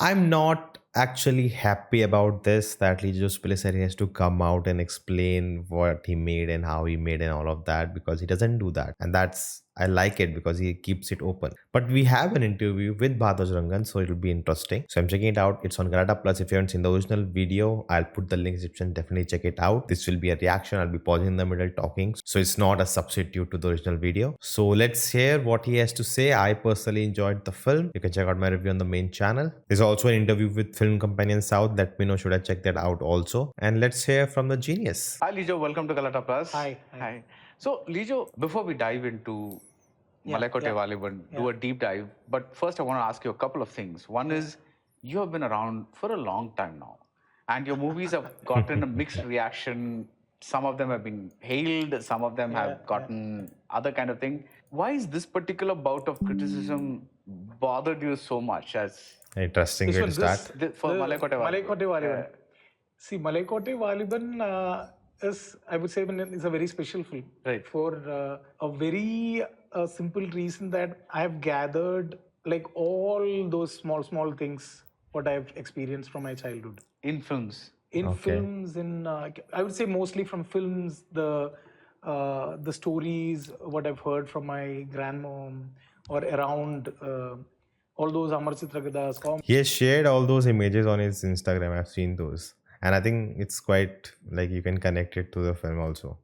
I'm not actually happy about this that Lijo Pellissery has to come out and explain what he made and how he made and all of that, because he doesn't do that. And that's I like it because he keeps it open. But we have an interview with Baradwaj Rangan, so it'll be interesting. So I'm checking it out. It's on Kannada Plus. If you haven't seen the original video, I'll put the link in the description. Definitely check it out. This will be a reaction. I'll be pausing in the middle talking. So it's not a substitute to the original video. So let's hear what he has to say. I personally enjoyed the film. You can check out my review on the main channel. There's also an interview with Film Companion South. Let me know should I check that out also. And let's hear from the genius. Hi, Lijo. Welcome to Kannada Plus. Hi. Hi. So, Lijo, before we dive into Malaikottai Vaaliban, do a deep dive. But first, I want to ask you a couple of things. One is, you have been around for a long time now, and your movies have gotten a mixed reaction. Some of them have been hailed, some of them have gotten other kind of thing. Why is this particular bout of criticism bothered you so much as Interesting way to start. for Malaikottai Vaaliban? Malaikottai Vaaliban. See, Malaikottai Vaaliban is, I would say, is a very special film. Right. For a very simple reason that I have gathered like all those small things what I've experienced from my childhood. In films. In films, I would say mostly from films, the stories, what I've heard from my grandmom or around all those Amar Chitragadas. He has shared all those images on his Instagram. I've seen those. And I think it's quite like you can connect it to the film also.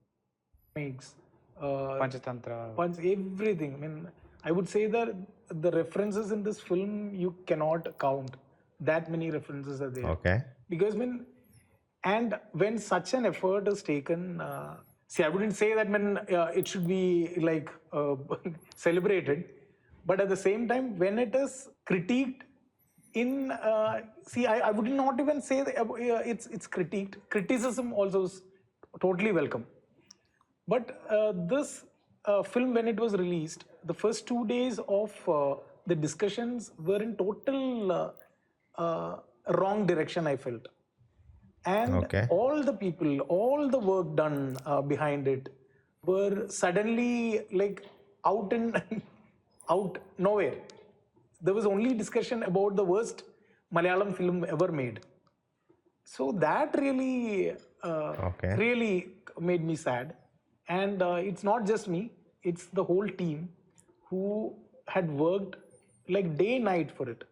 Makes Panchatantra. everything. I mean, I would say that the references in this film you cannot count. That many references are there. Okay. Because and when such an effort is taken, see, I wouldn't say that it should be like celebrated, but at the same time, when it is critiqued in, I would not even say that, it's critiqued. Criticism also is totally welcome. But this film, when it was released, the first 2 days of the discussions were in total wrong direction, I felt. And all the people, all the work done behind it were suddenly like out nowhere. There was only discussion about the worst Malayalam film ever made. So that really, really made me sad. And it's not just me, it's the whole team who had worked like day and night for it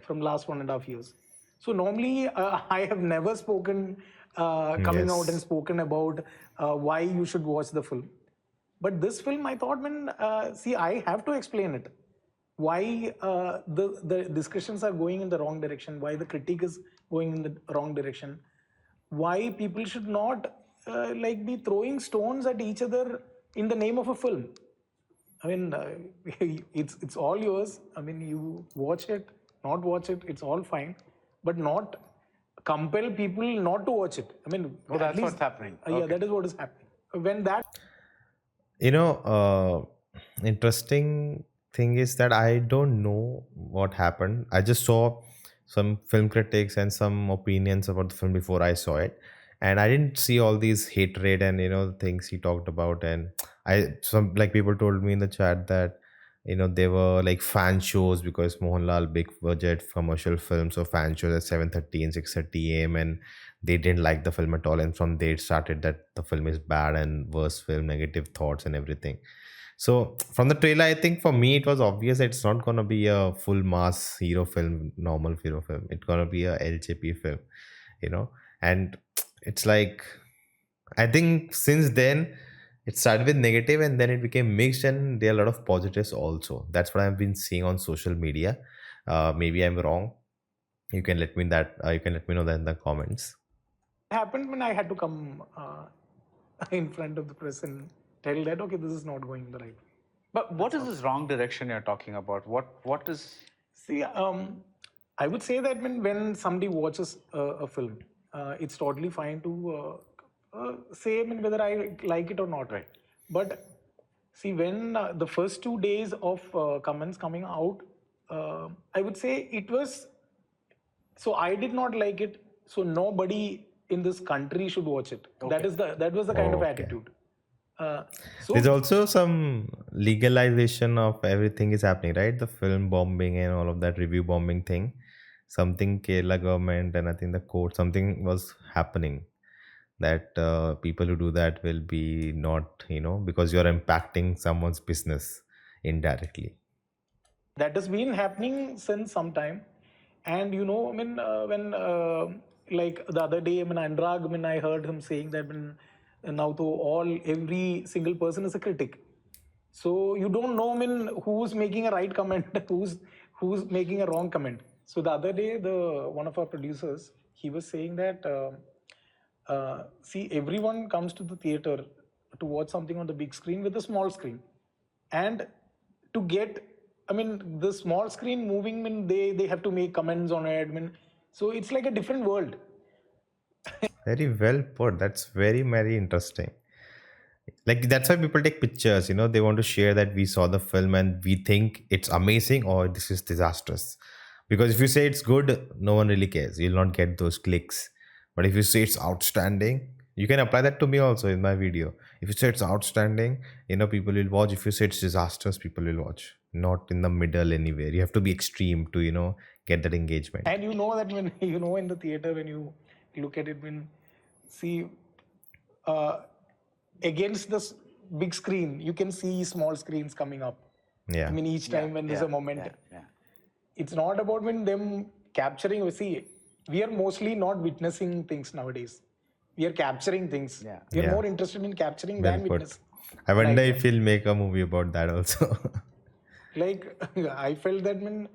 from last 1.5 years. So normally I have never spoken, coming out and spoken about why you should watch the film. But this film, I thought, I have to explain it. Why the discussions are going in the wrong direction, why the critique is going in the wrong direction, why people should not be throwing stones at each other in the name of a film. I mean, it's all yours. I mean, you watch it, not watch it, it's all fine. But not compel people not to watch it. I mean, that's what's happening. Yeah, that is what is happening. When that... Interesting thing is that I don't know what happened. I just saw some film critics and some opinions about the film before I saw it. And I didn't see all these hatred and things he talked about. And some people told me in the chat that they were like fan shows because Mohanlal big budget commercial film, so fan shows at 7:30 and 6:30 a.m. and they didn't like the film at all, and from there it started that the film is bad and worst film, negative thoughts and everything. So from the trailer, I think for me it was obvious that it's not gonna be a full mass hero film, normal hero film. It's gonna be a LJP film, and it's like I think since then it started with negative and then it became mixed, and there are a lot of positives also. That's what I've been seeing on social media. Maybe I'm wrong. You can let me know that in the comments. It happened when I had to come in front of the press and tell that, okay, this is not going the right way. But what is this wrong direction you're talking about? What is... See, I would say that when somebody watches a film, it's totally fine to say whether I like it or not. Right. But see, when the first 2 days of comments coming out, I would say it was... So I did not like it, so nobody in this country should watch it. That was the kind of attitude. So there's also some legalization of everything is happening, right? The film bombing and all of that review bombing thing. something Kerala government and I think the court, something was happening that people who do that will be not, because you're impacting someone's business indirectly. That has been happening since some time. And when like the other day, Anurag, I heard him saying that now to every single person is a critic. So you don't know who's making a right comment, who's making a wrong comment. So the other day, the one of our producers, he was saying that see, everyone comes to the theater to watch something on the big screen with a small screen, and to get, the small screen moving, they have to make comments on it. So it's like a different world. Very well put. That's very, very interesting. Like that's why people take pictures, they want to share that we saw the film and we think it's amazing or this is disastrous. Because if you say it's good, no one really cares. You'll not get those clicks. But if you say it's outstanding, you can apply that to me also in my video. If you say it's outstanding, people will watch. If you say it's disastrous, people will watch. Not in the middle anywhere. You have to be extreme to, get that engagement. And that when in the theater, when you look at it, see, uh, against this big screen, you can see small screens coming up. Yeah. Each time when there's a moment, it's not about them capturing. See, we are mostly not witnessing things nowadays. We are capturing things. We are Yeah. more interested in capturing Well than put. witnessing. I wonder if he'll make a movie about that also. Like I felt that a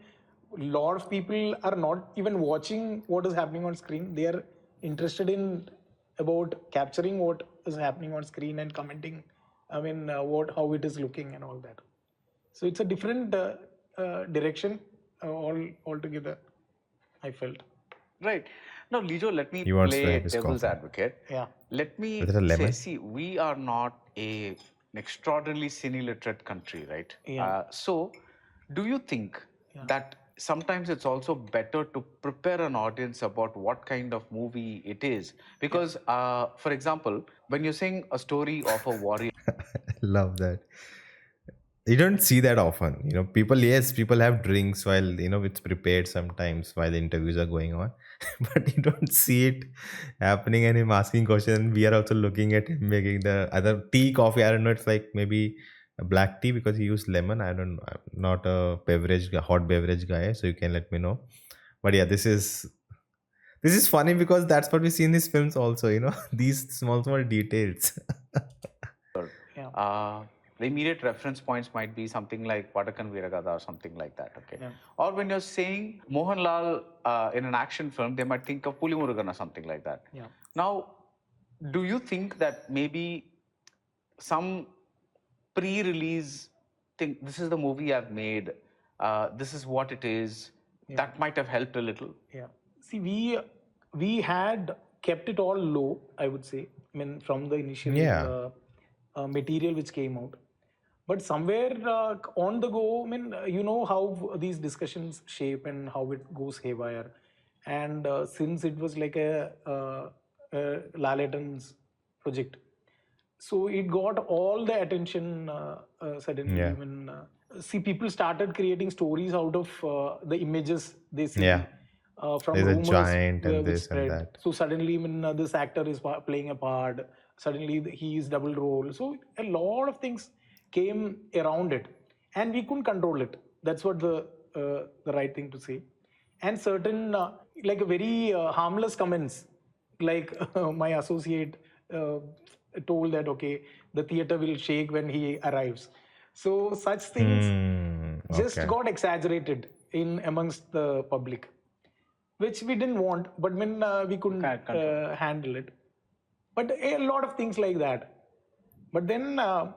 lot of people are not even watching what is happening on screen. They are interested in about capturing what is happening on screen and commenting. How it is looking and all that. So it's a different direction altogether, I felt. Right. Now, Lijo, let me He wants to play have his devil's coffee. advocate. Yeah. Let me Is it a say, lemon? see, we are not an extraordinarily cine-literate country, right? Yeah. So, do you think that sometimes it's also better to prepare an audience about what kind of movie it is? Because, for example, when you're saying a story of a warrior, Love that. You don't see that often. People have drinks while, it's prepared sometimes while the interviews are going on. But you don't see it happening and him asking questions. We are also looking at him making the other tea, coffee. I don't know. It's like maybe a black tea because he used lemon. I don't know. I'm not a hot beverage guy. So you can let me know. But yeah, this is funny because that's what we see in these films also, these small, small details. Yeah. the immediate reference points might be something like Vadakan Viragada or something like that. Okay. Yeah. Or when you're saying Mohanlal in an action film, they might think of Puli Murugan or something like that. Yeah. Now, do you think that maybe some pre-release thing, this is the movie I've made, this is what it is, that might have helped a little? Yeah. See, we had kept it all low, I would say. From the initial Yeah. material which came out. But somewhere on the go, you know how these discussions shape and how it goes haywire. And since it was like Lalatan's project, so it got all the attention suddenly. Yeah. See, people started creating stories out of the images they see. Yeah. From There's a rumors giant and which this and spread. that. So suddenly, this actor is playing a part. Suddenly, he is double role. So a lot of things came around it, and we couldn't control it. That's what the right thing to say. And certain like very harmless comments, like my associate told that okay, the theater will shake when he arrives. So such things just Okay. got exaggerated in amongst the public, which we didn't want, but when we couldn't handle it. But a lot of things like that. But then uh,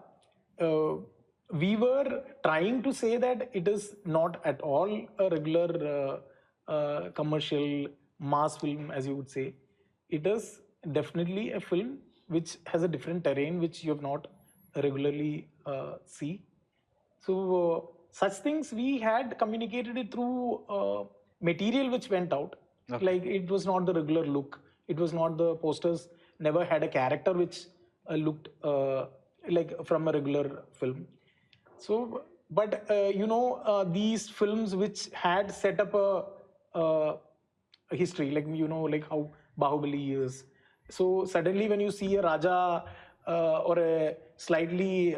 we were trying to say that it is not at all a regular commercial mass film, as you would say. It is definitely a film which has a different terrain which you have not regularly see. So such things we had communicated it through material which went out. Okay. Like it was not the regular look. It was not the posters. Never had a character which looked like from a regular film. So, but these films which had set up a history, like like how Bahubali is. So suddenly, when you see a Raja or a slightly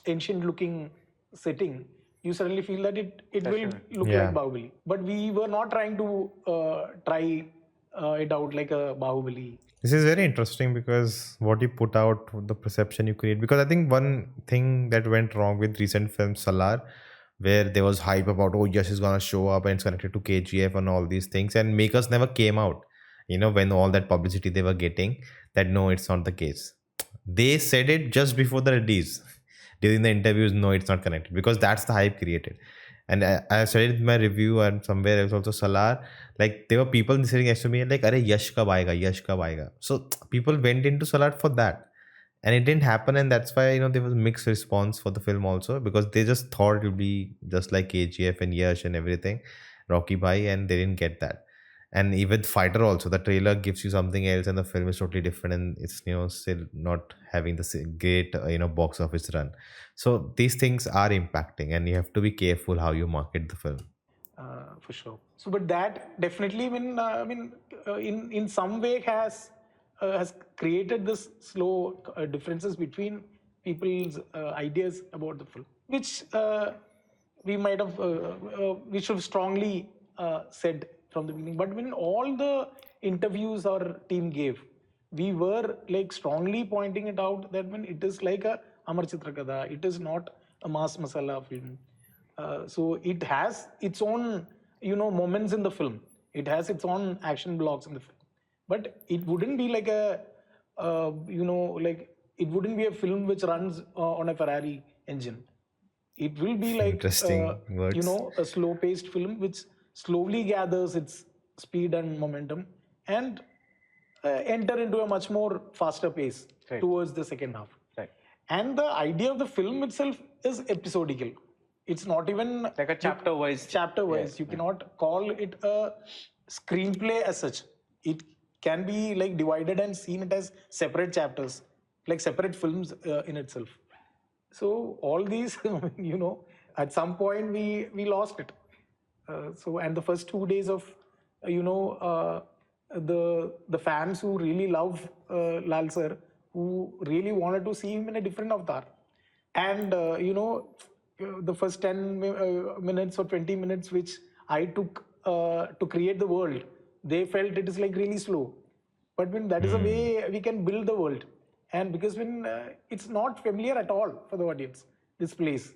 ancient-looking setting, you suddenly feel that it will Definitely. look like Yeah. Bahubali. But we were not trying to try it out like a Bahubali. This is very interesting because what you put out, the perception you create. Because I think one thing that went wrong with recent film Salar, where there was hype about, oh, Yash is gonna show up and it's connected to KGF and all these things, and makers never came out. When all that publicity they were getting, that no, it's not the case. They said it just before the release. During the interviews, no, it's not connected because that's the hype created. And I said it in my review and somewhere else also Salar, like there were people sitting next to me and like, "Arey Yash kab aayega." So people went into Salar for that, and it didn't happen, and that's why there was mixed response for the film also because they just thought it would be just like KGF and Yash and everything, Rocky Bhai, and they didn't get that. And even Fighter also, the trailer gives you something else, and the film is totally different, and it's still not having the great box office run. So these things are impacting, and you have to be careful how you market the film. For sure. So, but that definitely, in some way has created this slow differences between people's ideas about the film, which we should have strongly said from the beginning. But when all the interviews our team gave, we were like strongly pointing it out that when it is like a Amar Chitrakada, it is not a mass masala film. So it has its own, moments in the film. It has its own action blocks in the film, but it wouldn't be like like it wouldn't be a film which runs on a Ferrari engine. It will be like, Interesting words. a slow-paced film which slowly gathers its speed and momentum and enter into a much more faster pace Right. towards the second half. Right. And the idea of the film itself is episodical. It's not even Like a chapter-wise. Chapter-wise. You cannot call it a screenplay as such. It can be like divided and seen it as separate chapters, like separate films in itself. So all these, at some point we lost it. And the first 2 days of, the fans who really love Lal sir, who really wanted to see him in a different avatar, and the first 10 minutes or 20 minutes which I took to create the world, they felt it is like really slow. But when that is a way we can build the world, and because when it's not familiar at all for the audience, this place.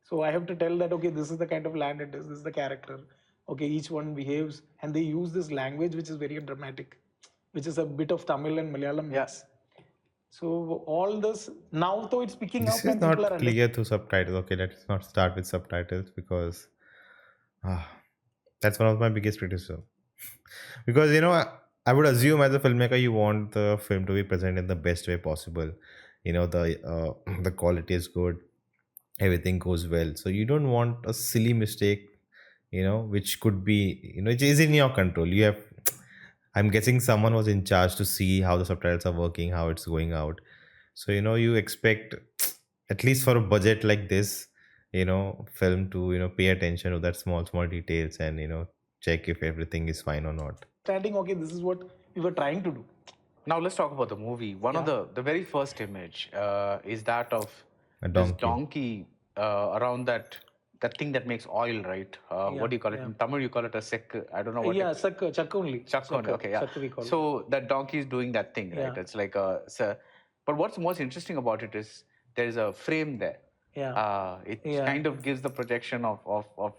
So I have to tell that, okay, this is the kind of land it is, this is the character. Okay, each one behaves, and they use this language which is very dramatic, which is a bit of Tamil and Malayalam mix. So all this now, though it's picking This up is and people are not clear through subtitles. Okay, let's not start with subtitles because that's one of my biggest criticism. Because I would assume as a filmmaker you want the film to be present in the best way possible. The quality is good, everything goes well. So you don't want a silly mistake, which could be, it is in your control. You have, I'm guessing someone was in charge to see how the subtitles are working, how it's going out. So you expect at least for a budget like this, film to pay attention to that small details and check if everything is fine or not. understanding, okay, this is what we were trying to do. Now let's talk about the movie. One of the very first image is that of A this donkey. donkey around that thing that makes oil, right? What do you call it? In Tamil, you call it a sek. I don't know what. Yeah, chak only. Chak only. Okay, yeah. Chak we call it. So that donkey is doing that thing, right? Yeah. It's like a. But what's most interesting about it is there is a frame there. Yeah. It kind of gives the projection of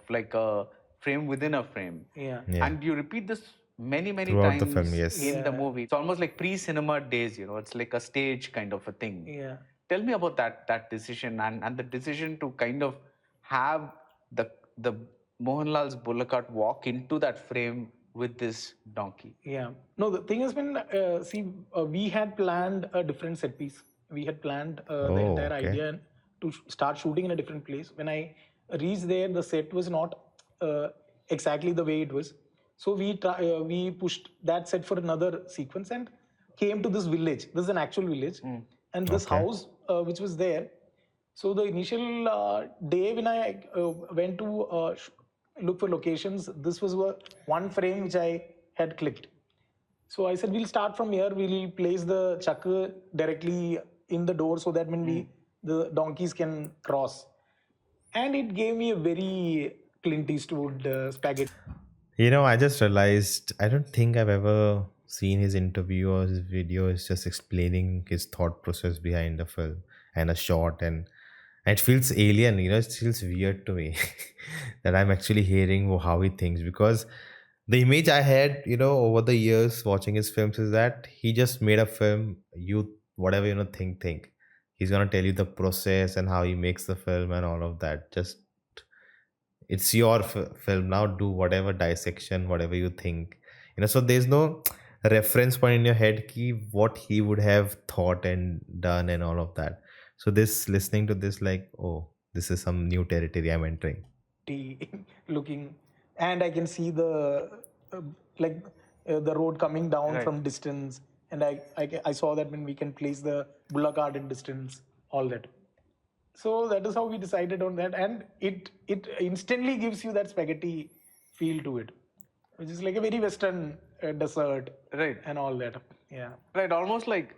like a frame within a frame. Yeah. Yeah. And you repeat this many Throughout times the film, yes. in the movie. It's almost like pre-cinema days, it's like a stage kind of a thing. Yeah. Tell me about that decision and the decision to kind of have the Mohanlal's Bullock walk into that frame with this donkey. Yeah. No, the thing has been, we had planned a different set piece. We had planned the entire okay. idea to start shooting in a different place. When I reached there, the set was not exactly the way it was. So we pushed that set for another sequence and came to this village. This is an actual village. And this house, which was there. So the initial day when I went to look for locations. This was one frame which I had clicked. So I said, we'll start from here. We'll place the chakra directly in the door so that when the donkeys can cross. And it gave me a very Clint Eastwood spaghetti. I just realized I don't think I've ever seen his interview or his videos just explaining his thought process behind the film and a shot, and it feels alien, it feels weird to me that I'm actually hearing how he thinks, because the image I had, over the years watching his films is that he just made a film, you whatever think. He's gonna tell you the process and how he makes the film and all of that. Just it's your film now, do whatever dissection, whatever you think, so there's no reference point in your head key what he would have thought and done and all of that. So this listening to this, like, oh, this is some new territory I'm entering. Looking, and I can see the like the road coming down from distance, and I saw that when we can place the bullock cart in distance, all that. So that is how we decided on that, and it instantly gives you that spaghetti feel to it, which is like a very Western dessert, Right. and all that. Yeah. Right, almost like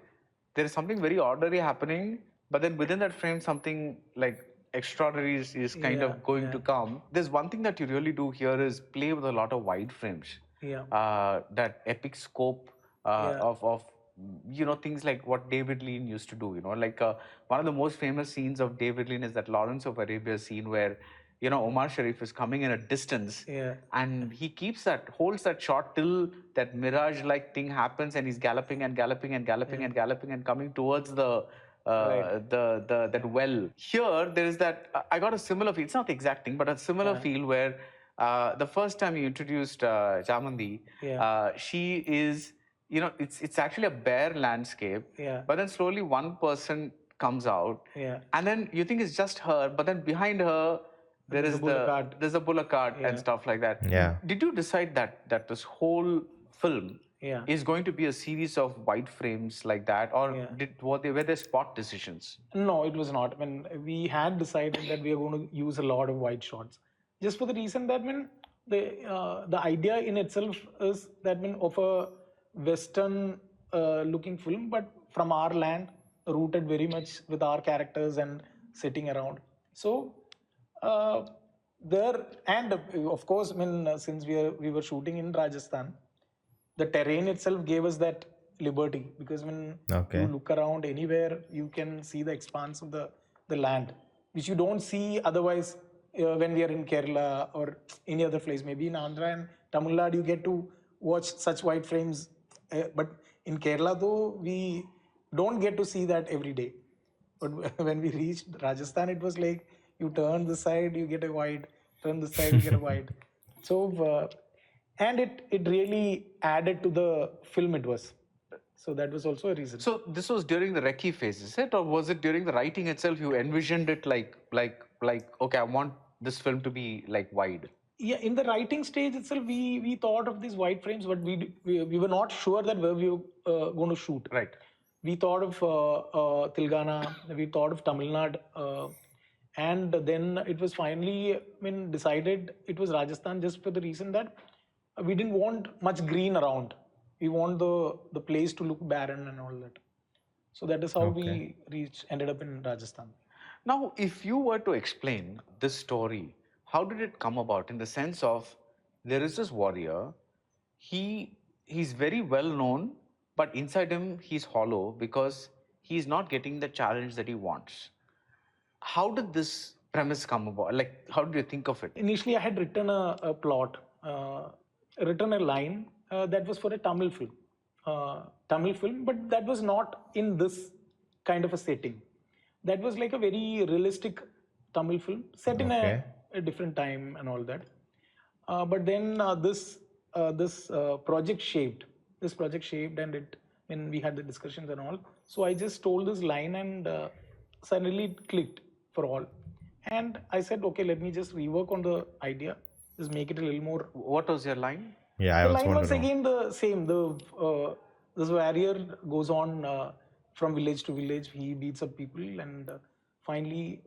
there is something very ordinary happening, but then within that frame, something like extraordinary is kind of going to come. There's one thing that you really do here is play with a lot of wide frames. Yeah. That epic scope of things like what David Lean used to do. Like one of the most famous scenes of David Lean is that Lawrence of Arabia scene where Omar Sharif is coming in a distance, and he holds that shot till that mirage-like thing happens, and he's galloping and galloping and galloping and galloping and coming towards the that well. Here, there is that. I got a similar feel. It's not the exact thing, but a similar feel where the first time you introduced Jamandi, she is. It's actually a bare landscape. But then slowly one person comes out, and then you think it's just her, but then behind her there's a bullock cart and stuff like that. Yeah. Did you decide that this whole film is going to be a series of wide frames like that, or were there spot decisions? No, it was not. I mean, we had decided that we are going to use a lot of wide shots, just for the reason that the idea in itself is that of a Western looking film, but from our land, rooted very much with our characters and sitting around. So there, and of course, since we were shooting in Rajasthan, the terrain itself gave us that liberty, because when you look around anywhere, you can see the expanse of the land, which you don't see otherwise when we are in Kerala or any other place. Maybe in Andhra and Tamil Nadu, you get to watch such wide frames. But in Kerala, though, we don't get to see that every day. But when we reached Rajasthan, it was like you turn the side, you get a wide, turn the side, you get a wide. So, and it really added to the film it was. So that was also a reason. So this was during the recce phase, is it? Or was it during the writing itself you envisioned it like okay, I want this film to be like wide? Yeah, in the writing stage itself, we thought of these wide frames, but we were not sure that where we were going to shoot. Right. We thought of Tilgana, we thought of Tamil Nadu, and then it was finally decided it was Rajasthan, just for the reason that we didn't want much green around. We want the place to look barren and all that. So that is how we ended up in Rajasthan. Now, if you were to explain this story, how did it come about? In the sense of, there is this warrior, he's very well known, but inside him he's hollow because he's not getting the challenge that he wants. How did this premise come about? Like, how did you think of it? Initially, I had written a plot, written a line that was for a Tamil film. But that was not in this kind of a setting. That was like a very realistic Tamil film set in a different time and all that. But then this project shaped. This project shaped, and when we had the discussions and all. So I just told this line, and suddenly it clicked for all. And I said, okay, let me just rework on the idea, just make it a little more. What was your line? Yeah, the line was again the same. This warrior goes on from village to village. He beats up people, and finally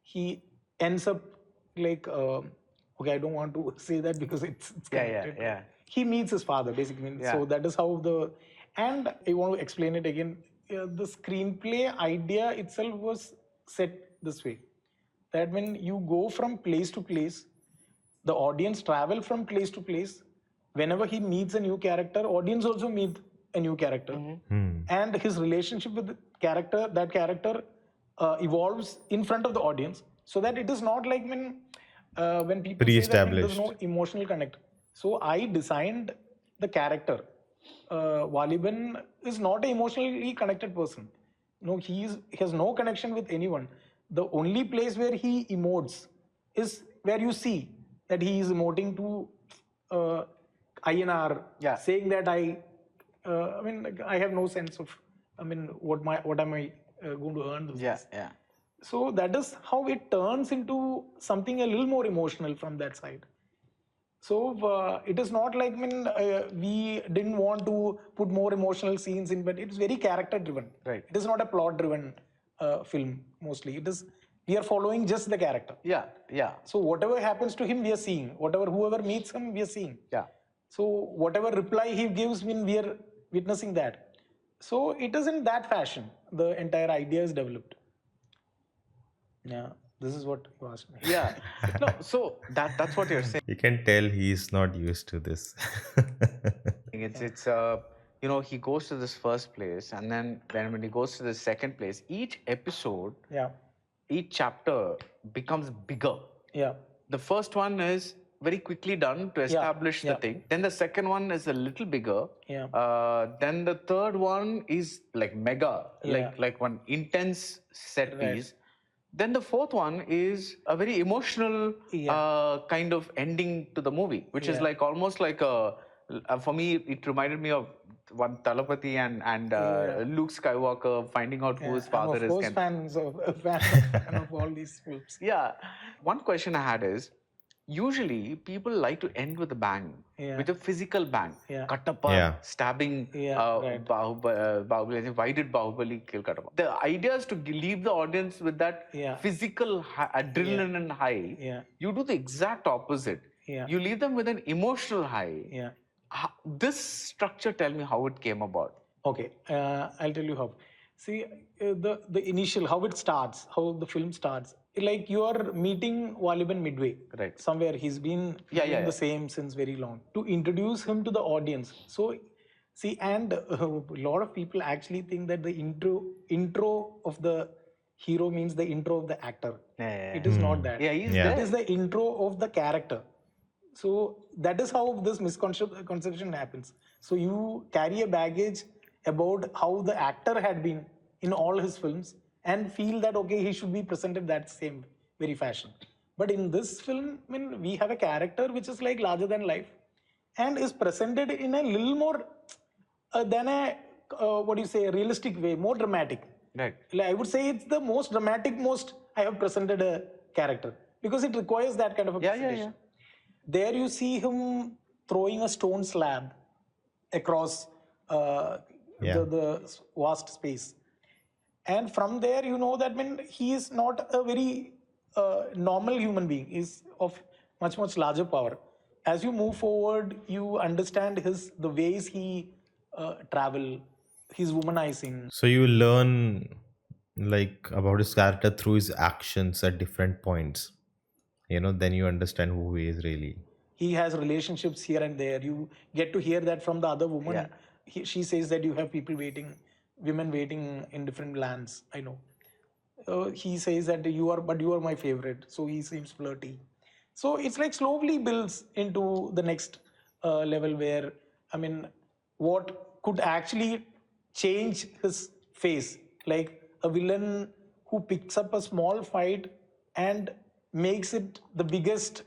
he ends up like okay, I don't want to say that because it's Yeah, connected. yeah. He meets his father basically. Yeah. So that is how and I want to explain it again. The screenplay idea itself was set this way, that when you go from place to place, the audience travel from place to place. Whenever he meets a new character, audience also meet a new character, and his relationship with that character evolves in front of the audience, so that it is not like when people say that there's no Pre-established. emotional connect. So I designed the character. Valiban is not an emotionally connected person. No, he has no connection with anyone. The only place where he emotes is where you see that he is emoting to INR, Yeah. saying that I mean, like, I have no sense of, I mean, what am I going to earn with this? Yeah. So that is how it turns into something a little more emotional from that side. So it is not like we didn't want to put more emotional scenes in, but it's very character driven. Right. It is not a plot driven film mostly. It is, we are following just the character. Yeah. So whatever happens to him, we are seeing. Whoever meets him, we are seeing. Yeah. So whatever reply he gives, we are witnessing that. So it is in that fashion the entire idea is developed. Yeah, this is what you asked me. Yeah. No, so that's what you're saying. You can tell he's not used to this. It's he goes to this first place, and then when he goes to the second place, each episode, Yeah, each chapter becomes bigger. yeah, The first one is very quickly done to establish the yeah. thing. Then the second one is a little bigger. Yeah. Then the third one is like mega, Yeah. like one intense set Right. piece. Then the fourth one is a very emotional kind of ending to the movie, which is Yeah. like almost like for me, it reminded me of one Talapati and Luke Skywalker finding out who his father I'm is. of course fan of all these films. Yeah. One question I had is, usually people like to end with a bang, Yeah. with a physical bang. Yeah. Kattappa, Yeah. stabbing Right. Bahubali. I think, why did Bahubali kill Kattappa? The idea is to leave the audience with that physical adrenaline and high. Yeah. You do the exact opposite. Yeah. You leave them with an emotional high. Yeah. This structure, tell me how it came about. Okay, I'll tell you how. See, the initial, how it starts, how the film starts. Like you are meeting Waliban midway. Right. Somewhere he's been doing the same since very long. To introduce him to the audience. So, see, and a lot of people actually think that the intro of the hero means the intro of the actor. It is not that. Yeah, he's Yeah. there. It is the intro of the character. So that is how this misconception happens. So you carry a baggage about how the actor had been in all his films and feel that okay, he should be presented that same very fashion. But in this film, I mean, we have a character which is like larger than life and is presented in a little more than a what do you say, a realistic way, more dramatic. Right. Like, I would say it's the most dramatic, most I have presented a character because it requires that kind of a presentation. There you see him throwing a stone slab across the vast space. And from there, you know that he is not a very normal human being. He's of much, much larger power. As you move forward, you understand the ways he travel, his womanizing. So you learn like about his character through his actions at different points. Then you understand who he is really. He has relationships here and there. You get to hear that from the other woman. She says that you have women waiting in different lands. I know. He says that you are my favorite. So he seems flirty. So it's like slowly builds into the next level where, I mean, what could actually change his face. Like a villain who picks up a small fight and makes it the biggest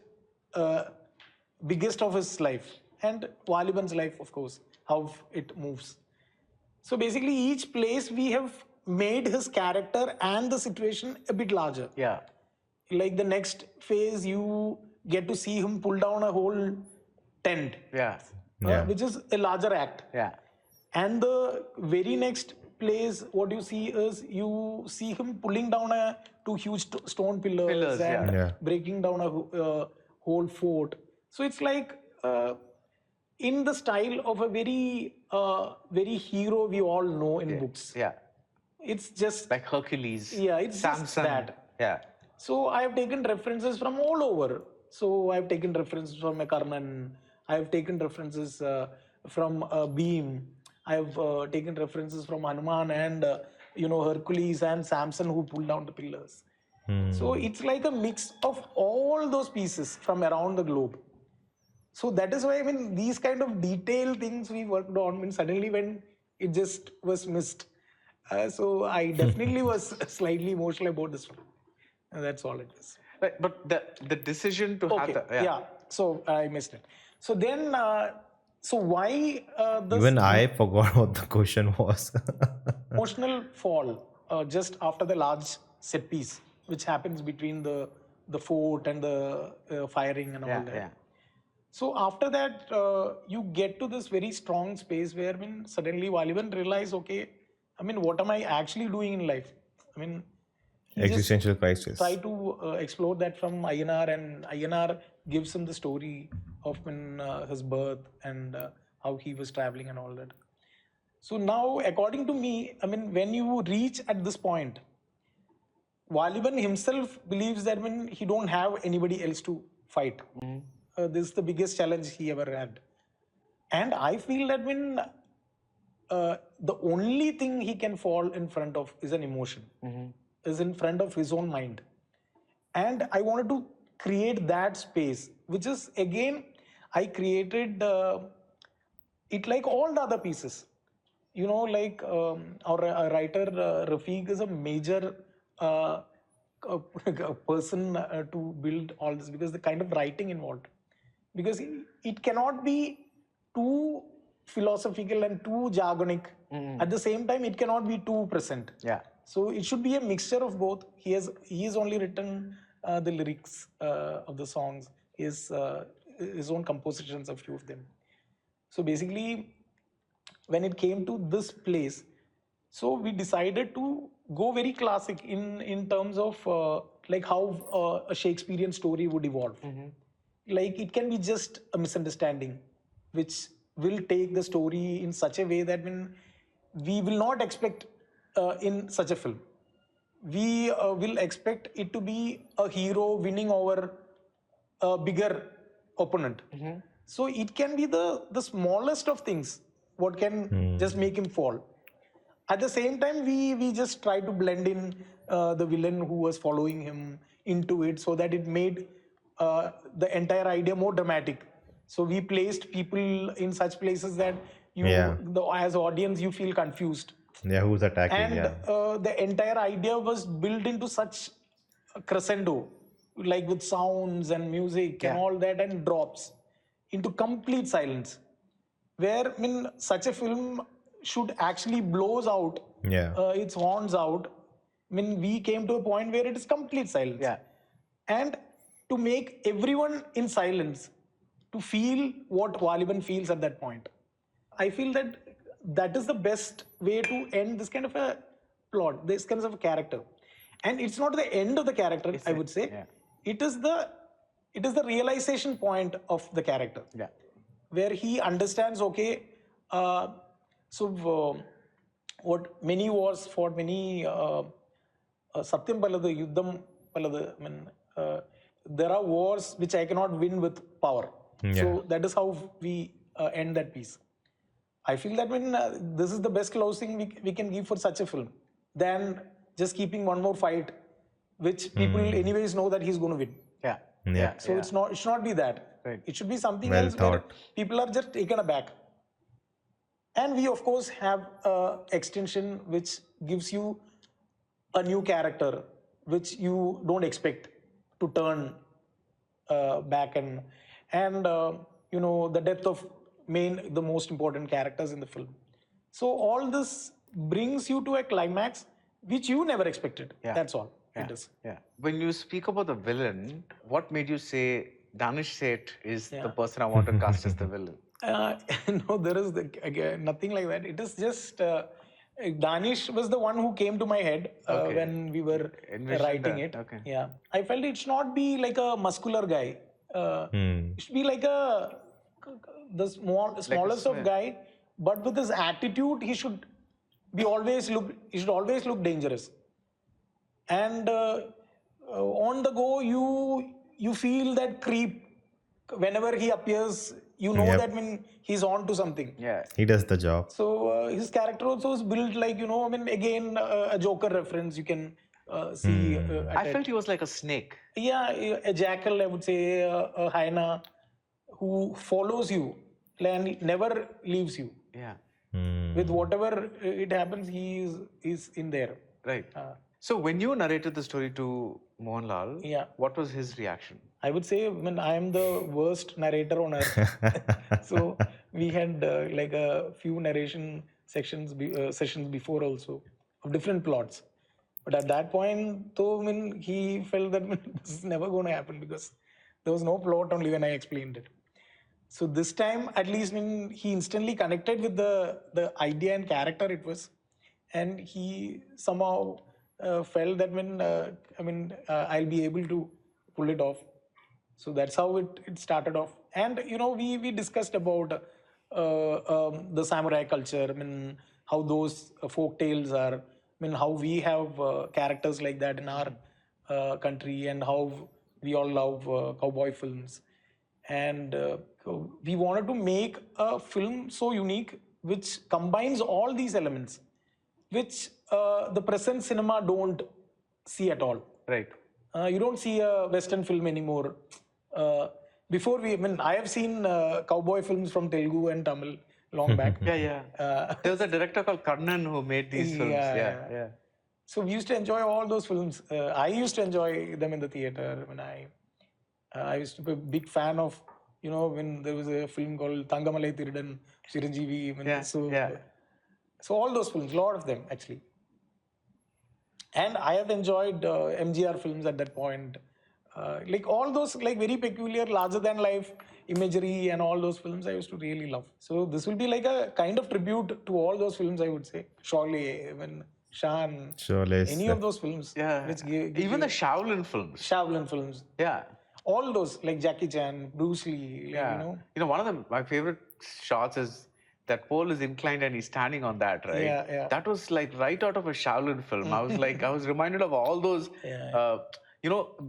of his life, and Waliban's life, of course, how it moves. So basically, each place we have made his character and the situation a bit larger. Yeah. Like the next phase, you get to see him pull down a whole tent. Yeah. Which is a larger act. Yeah. And the very next place, what you see is you see him pulling down two huge stone pillars and breaking down whole fort. So it's like in the style of a very hero we all know in books. Yeah. It's just Like Hercules. yeah, it's Samson. just that. Yeah. So I have taken references from all over. So I have taken references from a Karnan. I have taken references from Beam. I have taken references from Hanuman and Hercules and Samson who pulled down the pillars. So it's like a mix of all those pieces from around the globe. So that is why I mean these kind of detailed things we worked on. I mean suddenly when it just was missed. So I definitely was slightly emotional about this one. And that's all it is. Right, but the decision to have the yeah. So I missed it. So then, so why this Even I forgot what the question was. emotional fall just after the large set piece, which happens between the fort and the firing and all that. Yeah. So after that, you get to this very strong space where I mean, suddenly Vaaliban realize, okay, I mean, what am I actually doing in life? I mean, he just Existential crisis. try to explore that from INR, and INR gives him the story of his birth and how he was traveling and all that. So now, according to me, I mean, when you reach at this point, Vaaliban himself believes that when he don't have anybody else to fight, this is the biggest challenge he ever had, and I feel that when the only thing he can fall in front of is an emotion, is in front of his own mind, and I wanted to create that space, which is again I created it like all the other pieces. Like our writer Rafiq is a major person to build all this because the kind of writing involved, because it cannot be too philosophical and too jargonic. At the same time, it cannot be too present. Yeah. So it should be a mixture of both. He has only written the lyrics of the songs. His own compositions, a few of them. So basically, when it came to this place, so we decided to go very classic in terms of like how a Shakespearean story would evolve. Like it can be just a misunderstanding, which will take the story in such a way that when we will not expect in such a film, we will expect it to be a hero winning over a bigger opponent. So it can be the smallest of things what can just make him fall. At the same time, we just try to blend in the villain who was following him into it, so that it made the entire idea more dramatic. So we placed people in such places that Yeah. as audience, you feel confused. Yeah, who's attacking? And Yeah. the entire idea was built into such a crescendo, like with sounds and music and all that, and drops into complete silence. Where I mean, such a film should actually blows out Yeah. its horns out. I mean, we came to a point where it is complete silence. Yeah. And to make everyone in silence to feel what Vaaliban feels at that point. I feel that that is the best way to end this kind of a plot, this kind of a character. And it's not the end of the character, I would say. Yeah. It is the realization point of the character. Yeah. Where he understands, okay, what many wars fought, many Satyam Paladu, Yuddham Paladu, I mean, there are wars which I cannot win with power. Yeah. So that is how we end that piece. I feel that when this is the best closing we can give for such a film than just keeping one more fight, which people anyways know that he's going to win. Yeah. Yeah. So it should not be that. Right. It should be something Well else where thought. people are just taken aback. And we of course have extension which gives you a new character which you don't expect to turn back, and the depth of the most important characters in the film. So all this brings you to a climax which you never expected. Yeah. That's all Yeah. it is. Yeah. When you speak about the villain, what made you say Danish Seth is the person I want to cast as the villain? No, there is again, nothing like that. It is just Danish was the one who came to my head when we were Envisioned writing that. it. Okay. Yeah, I felt it should not be like a muscular guy. Hmm. It should be like the smallest of guy, but with his attitude, he should always look dangerous. And on the go, you feel that creep whenever he appears. You know that Yep. when he's on to something. Yeah. He does the job. So his character also is built like, I mean, again, a Joker reference you can see at I felt he was like a snake. yeah, a jackal, I would say, a hyena who follows you and never leaves you. Yeah. With whatever it happens, he's in there. Right. So when you narrated the story to Mohanlal, Yeah. what was his reaction? I would say, I mean, I am the worst narrator on earth. So we had like a few narration sessions before also of different plots. But at that point, though, I mean, he felt that this is never going to happen because there was no plot only when I explained it. So this time, at least, I mean, he instantly connected with the idea and character it was, and he somehow felt that I'll be able to pull it off. So that's how it started off. And we discussed about the samurai culture. I mean, how those folk tales are. I mean, how we have characters like that in our country, and how we all love cowboy films. And we wanted to make a film so unique, which combines all these elements, which the present cinema don't see at all. Right. You don't see a Western film anymore. I mean, I have seen cowboy films from Telugu and Tamil long back. Yeah. There was a director called Karnan who made these films. Yeah. So we used to enjoy all those films. I used to enjoy them in the theater. When I used to be a big fan of, when there was a film called Thangamalai Thirudan, Chiranjeevi. I mean, So all those films, a lot of them actually. And I have enjoyed MGR films at that point. Like all those like very peculiar, larger than life imagery and all those films I used to really love. So this will be like a kind of tribute to all those films, I would say. Surely, even Shan, any of those films. Yeah. Which even the Shaolin films. Shaolin films. Yeah. All those like Jackie Chan, Bruce Lee. Yeah. One of my favorite shots is that pole is inclined and he's standing on that, right? Yeah. That was like right out of a Shaolin film. I was reminded of all those,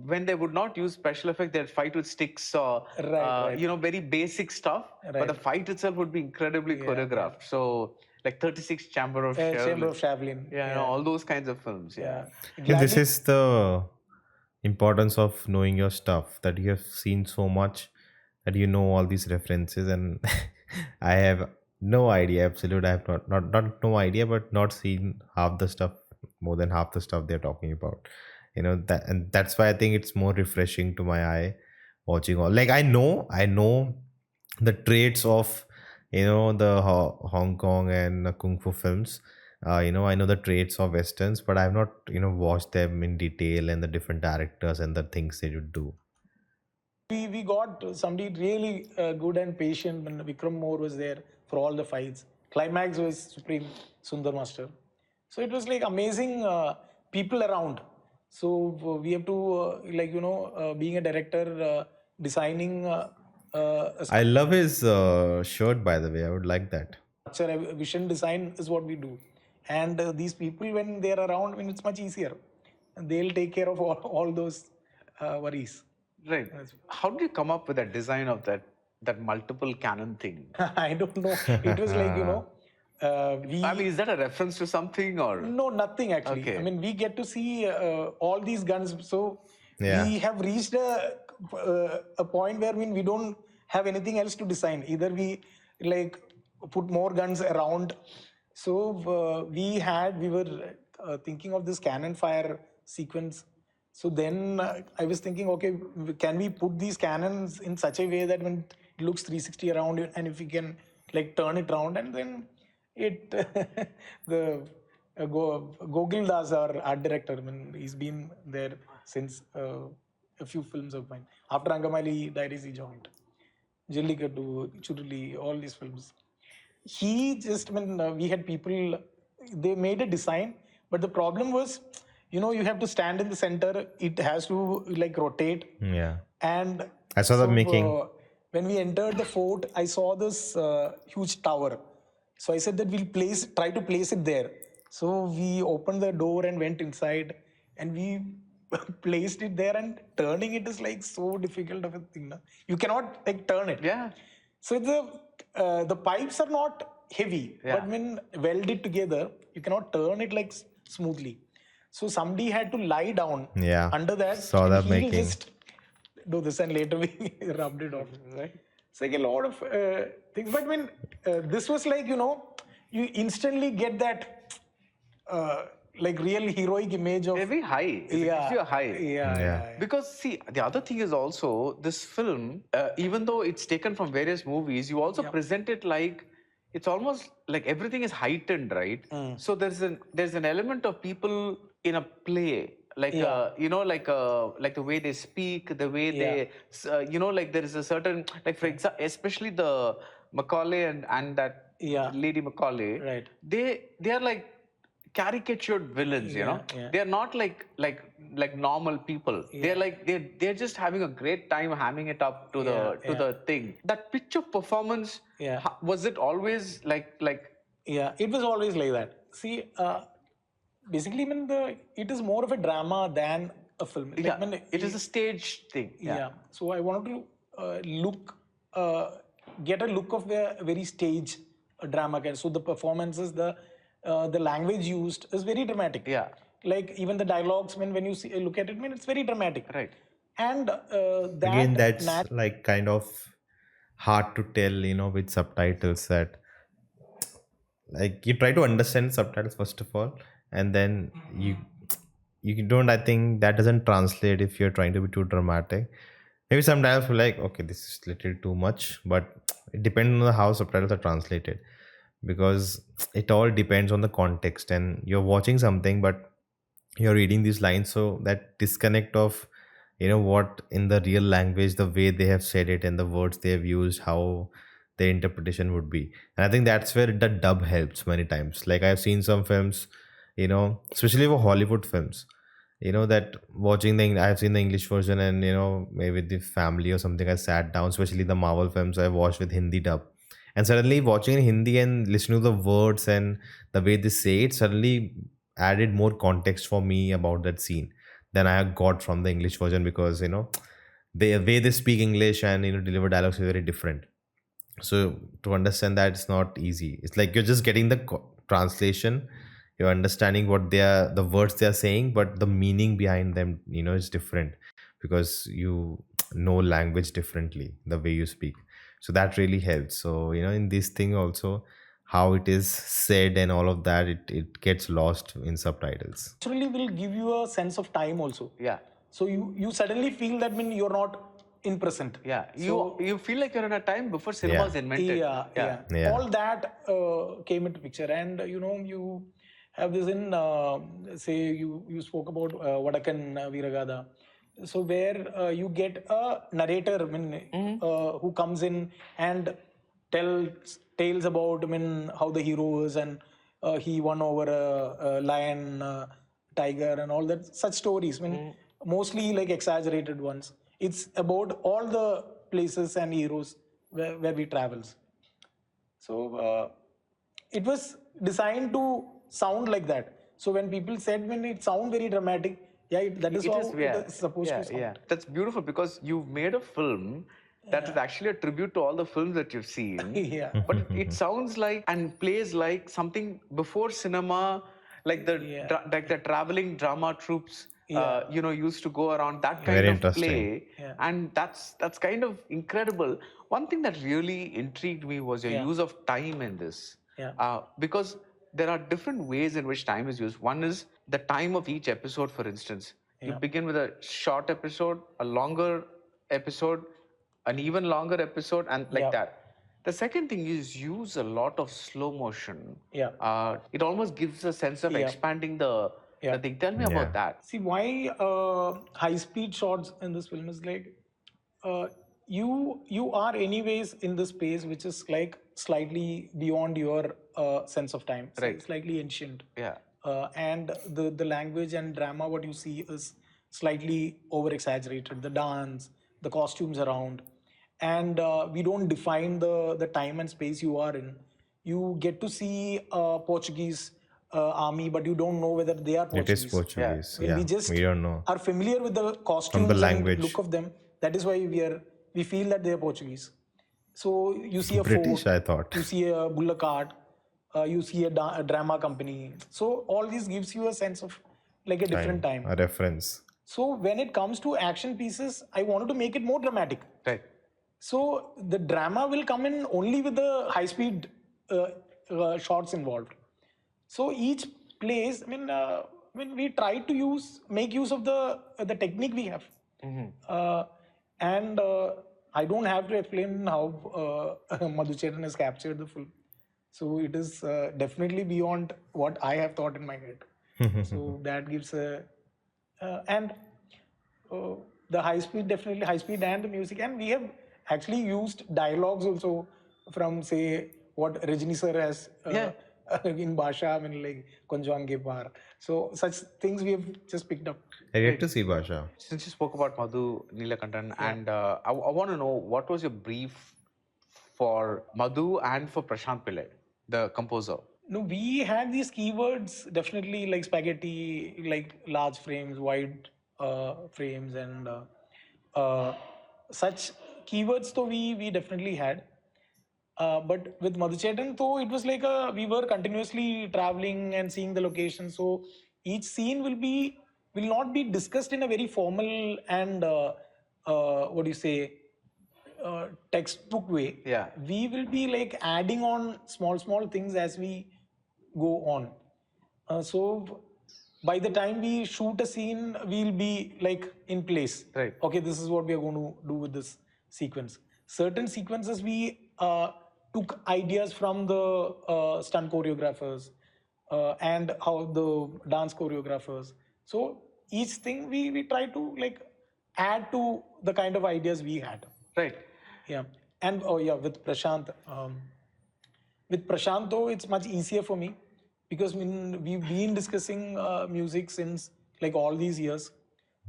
when they would not use special effects, they'd fight with sticks or, very basic stuff. Right. But the fight itself would be incredibly choreographed. Yeah. So, like 36 Chamber of Shaolin. Chamber of Shaolin. Yeah, all those kinds of films. Yeah. This is the importance of knowing your stuff, that you have seen so much that you know all these references, and I have no idea. Absolute, I have not no idea, but not seen half the stuff, more than half the stuff they're talking about. That, and that's why I think it's more refreshing to my eye watching all. Like I know the traits of the Hong Kong and kung fu films. I know the traits of westerns, but I've not watched them in detail and the different directors and the things they would do. We got somebody really good and patient when Vikram Moore was there for all the fights. Climax was Supreme Sundar Master. So it was like amazing people around. So we have to being a director, designing. I love his shirt, by the way. I would like that. Vision design is what we do. And these people, when they're around, it's much easier. And they'll take care of all those worries. Right. How did you come up with that design of that multiple cannon thing? I don't know. It was like, is that a reference to something or? No, nothing actually. Okay. I mean, we get to see all these guns. So we have reached a point where we don't have anything else to design. Either we like put more guns around. So we were thinking of this cannon fire sequence. So then I was thinking, okay, can we put these cannons in such a way that when it looks 360 around, and if we can like turn it around, and then it Gogil Das, our art director, I mean, he's been there since a few films of mine. After Angamali Diaries, he joined. Jallikattu, Churuli, all these films. He just, we had people, they made a design, but the problem was you have to stand in the center. It has to like rotate. Yeah. And I saw the making. when we entered the fort, I saw this huge tower. So I said that try to place it there. So we opened the door and went inside, and we placed it there. And turning it is like so difficult of a thing. Na? You cannot like turn it. Yeah. So the pipes are not heavy, but when welded together, you cannot turn it like smoothly. So somebody had to lie down under that, Saw and that he'll making. just do this, and later we rubbed it off. Right? It's like a lot of things. But when this was like, you instantly get that like real heroic image of Very high. It gives you a high. Yeah. Because see, the other thing is also this film, even though it's taken from various movies, you also present it like it's almost like everything is heightened, right? So there's an element of people in a play, like like the way they speak, the way they like there is a certain, like for example, especially the Macaulay and that lady Macaulay, Right. They are like caricatured villains, they are not like normal people. They're like they're just having a great time hamming it up to the thing. That pitch of performance, was it always like Yeah, it was always like that. See, basically, it is more of a drama than a film. Like, it is a stage thing. So I wanted to get a look of the very stage drama. So the performances, the language used is very dramatic. Like even the dialogues, when you look at it, it's very dramatic. Right. And Again, that's like kind of hard to tell, with subtitles, that like you try to understand subtitles first of all, and then you don't, I think that doesn't translate if you're trying to be too dramatic. Maybe sometimes we're like, okay, this is little too much, but it depends on how subtitles are translated, because it all depends on the context, and you're watching something but you're reading these lines, so that disconnect of what in the real language, the way they have said it and the words they have used, how their interpretation would be. And I think that's where the dub helps many times. Like I've seen some films, especially for Hollywood films, that watching I've seen the English version, and maybe with the family or something, I sat down, especially the Marvel films I watched with Hindi dub, and suddenly watching in Hindi and listening to the words and the way they say it suddenly added more context for me about that scene than I got from the English version, because the way they speak English and deliver dialogues is very different. So to understand that, it's not easy. It's like you're just getting the translation, you're understanding what the words they are saying, but the meaning behind them is different, because you know language differently, the way you speak. So that really helps. So in this thing also, how it is said and all of that, it gets lost in subtitles. Naturally will give you a sense of time also. So you suddenly feel that you're not in present. You feel like you're in a time before cinema was invented. Yeah. All that came into picture, and you have this in say you spoke about Vadakan Viragada. So where you get a narrator, who comes in and tells tales about how the hero is, and he won over a lion, tiger, and all that such stories. Mostly like exaggerated ones. It's about all the places and heroes where we travels. So it was designed to sound like that. So when people said when it sound very dramatic, that is how it is supposed to sound. That's beautiful, because you've made a film that is actually a tribute to all the films that you've seen. But it sounds like and plays like something before cinema, like the traveling drama troops. Used to go around, that kind Very of interesting. play, and that's kind of incredible. One thing that really intrigued me was your use of time in this, because there are different ways in which time is used. One is the time of each episode. For instance, you begin with a short episode, a longer episode, an even longer episode, and like that. The second thing is use a lot of slow motion. It almost gives a sense of expanding the thing. Tell me about that. See why high speed shots in this film is like you are anyways in this space which is like slightly beyond your sense of time. So Right. it's slightly ancient. and the language and drama what you see is slightly over exaggerated. The dance, the costumes around, and we don't define the time and space you are in. You get to see Portuguese army, but you don't know whether they are It is Portuguese. Portuguese. I mean, we Yeah, we just don't know are familiar with the from the costumes and look language. of them. That is why we feel that they are Portuguese. So you see a British, fort, I thought. you see a bullock cart, you see a drama company. So all this gives you a sense of like a different time. A reference. So when it comes to action pieces, I wanted to make it more dramatic. Right. So the drama will come in only with the high speed shots involved. So each place, when we try to make use of the technique we have, uh, and I don't have to explain how Madhuchetan has captured the film. So it is definitely beyond what I have thought in my head. So that gives a and uh, the high speed, definitely high speed and the music, and we have actually used dialogues also from say what Rajni sir has in Basha, I mean like Konjwan ke par. So such things we have just picked up. I get to see Basha. Since you spoke about Madhu Neelakantan, and I want to know what was your brief for Madhu and for Prashant Pillai, the composer? No, we had these keywords definitely like spaghetti, like large frames, wide frames, and such keywords. So we definitely had. But with Madhuchetan, though, it was like we were continuously traveling and seeing the location. So each scene will not be discussed in a very formal and what do you say textbook way. Yeah. We will be like adding on small things as we go on. So by the time we shoot a scene, we'll be like in place. Right. Okay, this is what we are going to do with this sequence. Certain sequences we took ideas from the stunt choreographers and how the dance choreographers. So each thing we try to like add to the kind of ideas we had. Right. Yeah. And oh yeah, with Prashant though, it's much easier for me because we've been discussing music since like all these years.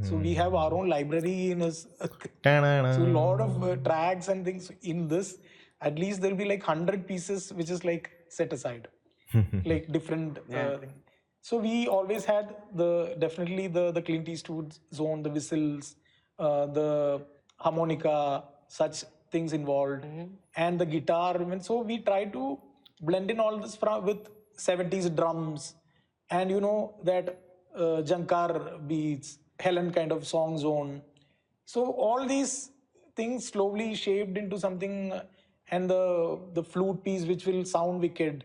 So we have our own library in us. So a lot of tracks and things in this. At least there'll be like 100 pieces which is like set aside, like different thing. So we always had definitely the Clint Eastwood zone, the whistles, the harmonica, such things involved, and the guitar. And so we try to blend in all this with 70s drums, and you know that Jankar beats, Helen kind of song zone. So all these things slowly shaped into something, and the flute piece which will sound wicked,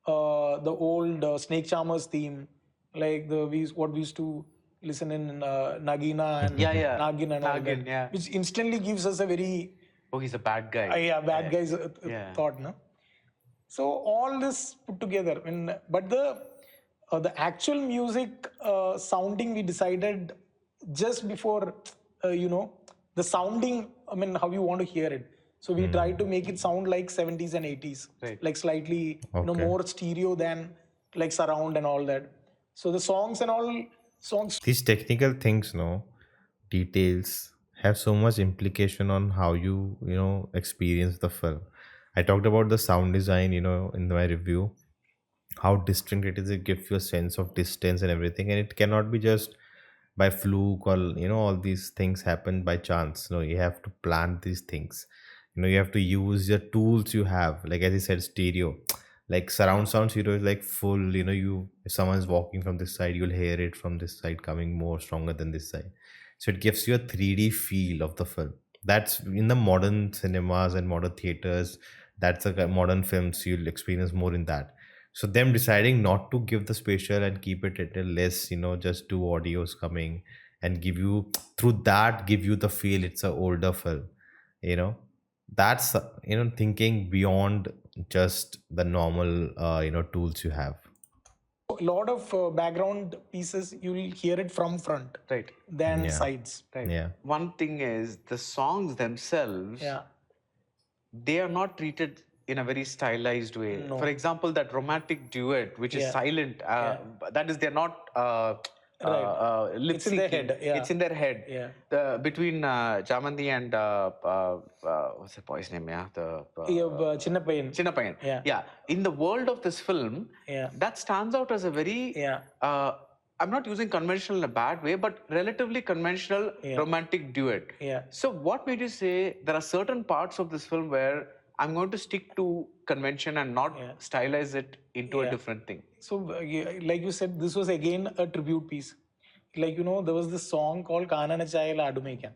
the old Snake Charmers theme, like what we used to listen in Nagina and Nagin and all Nagin, that, which instantly gives us a very he's a bad guy. yeah, bad guys thought, no? So all this put together, but the actual music sounding we decided just before the sounding. I mean, how you want to hear it. So we tried to make it sound like 70s and 80s, like slightly more stereo than like surround and all that. So the songs and all songs. These technical things, no details, have so much implication on how you experience the film. I talked about the sound design, in my review, how distinct it is. It gives you a sense of distance and everything, and it cannot be just by fluke, or all these things happen by chance. No, you have to plan these things. You have to use your tools you have, like as I said, stereo, like surround sound stereo is like full. If someone's walking from this side, you'll hear it from this side coming more stronger than this side. So it gives you a 3D feel of the film. That's in the modern cinemas and modern theaters. That's the modern films you'll experience more in that. So them deciding not to give the spatial and keep it at a less, just do audios coming and give you the feel it's a older film. you know that's thinking beyond just the normal tools you have. A lot of background pieces you will hear it from front than sides. Yeah. One thing is the songs themselves, Yeah. they are not treated in a very stylized way. No. For example, that romantic duet, which is Yeah. silent, that is, they're not lip It's in their syncing. head, yeah. It's in their head. Yeah. Between Jamandi and what's the boy's name? Yeah, Chinna Payan. Chinna Payan. Yeah. In the world of this film, Yeah. that stands out as a very I'm not using conventional in a bad way, but relatively conventional romantic duet. Yeah. So what made you say there are certain parts of this film where I'm going to stick to convention and not stylize it into a different thing? So, like you said, this was again a tribute piece. Like, there was this song called Kanana Chai Ladu Mekyan,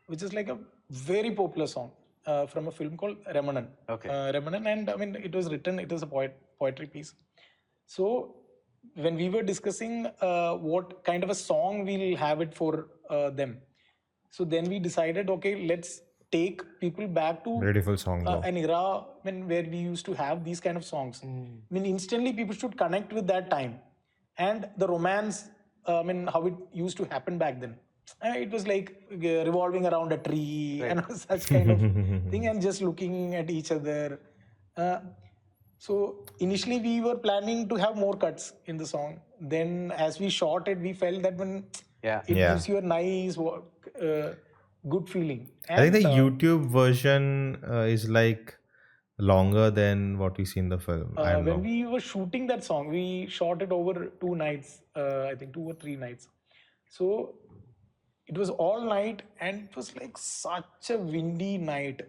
which is like a very popular song from a film called Ramanan. Okay. Ramanan, and I mean, it was a poetry piece. So, when we were discussing what kind of a song we'll have it for them, so then we decided, okay, let's take people back to Beautiful song, though. an era where we used to have these kind of songs. I mean, instantly people should connect with that time and the romance. How it used to happen back then. It was like revolving around a tree and such kind of thing, and just looking at each other. So initially we were planning to have more cuts in the song. Then as we shot it, we felt that it gives you a nice, good feeling. And, I think the YouTube version is like longer than what we see in the film. I don't know. When we were shooting that song, we shot it over 2 nights, I think 2 or 3 nights. So it was all night, and it was like such a windy night.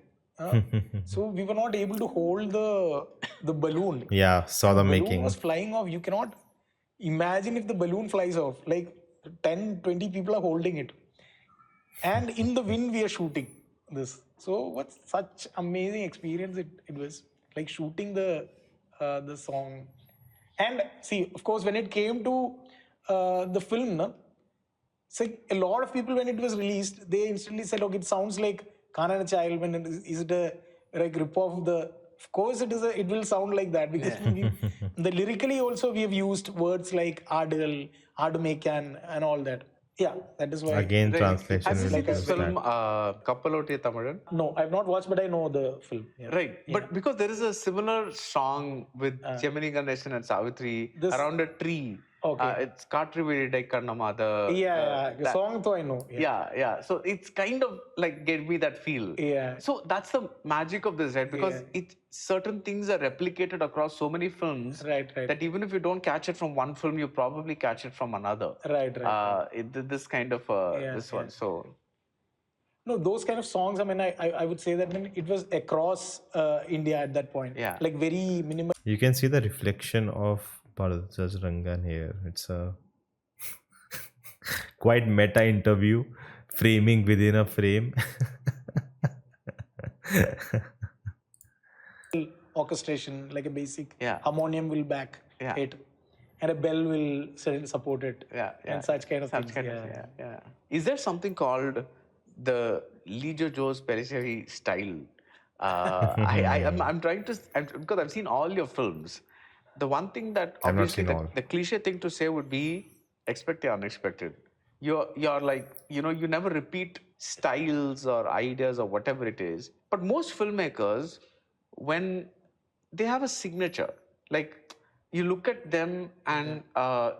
So we were not able to hold the balloon. Yeah, saw the balloon making. was flying off. You cannot imagine if the balloon flies off. Like 10, 20 people are holding it. And in the wind, we are shooting this. So what's such amazing experience it was, like shooting the song. And see, of course, when it came to the film, so a lot of people, when it was released, they instantly said, okay, it sounds like Khan Child. Is it a like rip off the? Of course, it will sound like that, because the lyrically also we have used words like Adil, Adumekyan, and all that. Yeah, that is why. Again, translation Have you is seen this like film, Kappalote Tamilan? No, I've not watched, but I know the film. Yeah. Right, but because there is a similar song with Gemini Ganeshan and Savitri around a tree. Okay. It's Katri Vidai Kannama. The song though I know. Yeah. So it's kind of like gave me that feel. Yeah. So that's the magic of this, right? Because certain things are replicated across so many films. Right. That even if you don't catch it from one film, you probably catch it from another. Right. This kind of this one. So. No, those kind of songs, I would say that it was across India at that point. Yeah. Like very minimal. You can see the reflection of Baradwaj Rangan here. It's a quite meta interview, framing within a frame. Orchestration, like a basic harmonium will back it, and a bell will support it. And such kind of things. Is there something called the Lijo Joe's Pellissery style? I'm trying to, because I've seen all your films. The one thing that obviously the cliche thing to say would be expect the unexpected. You're like, you never repeat styles or ideas or whatever it is. But most filmmakers, when they have a signature, like you look at them and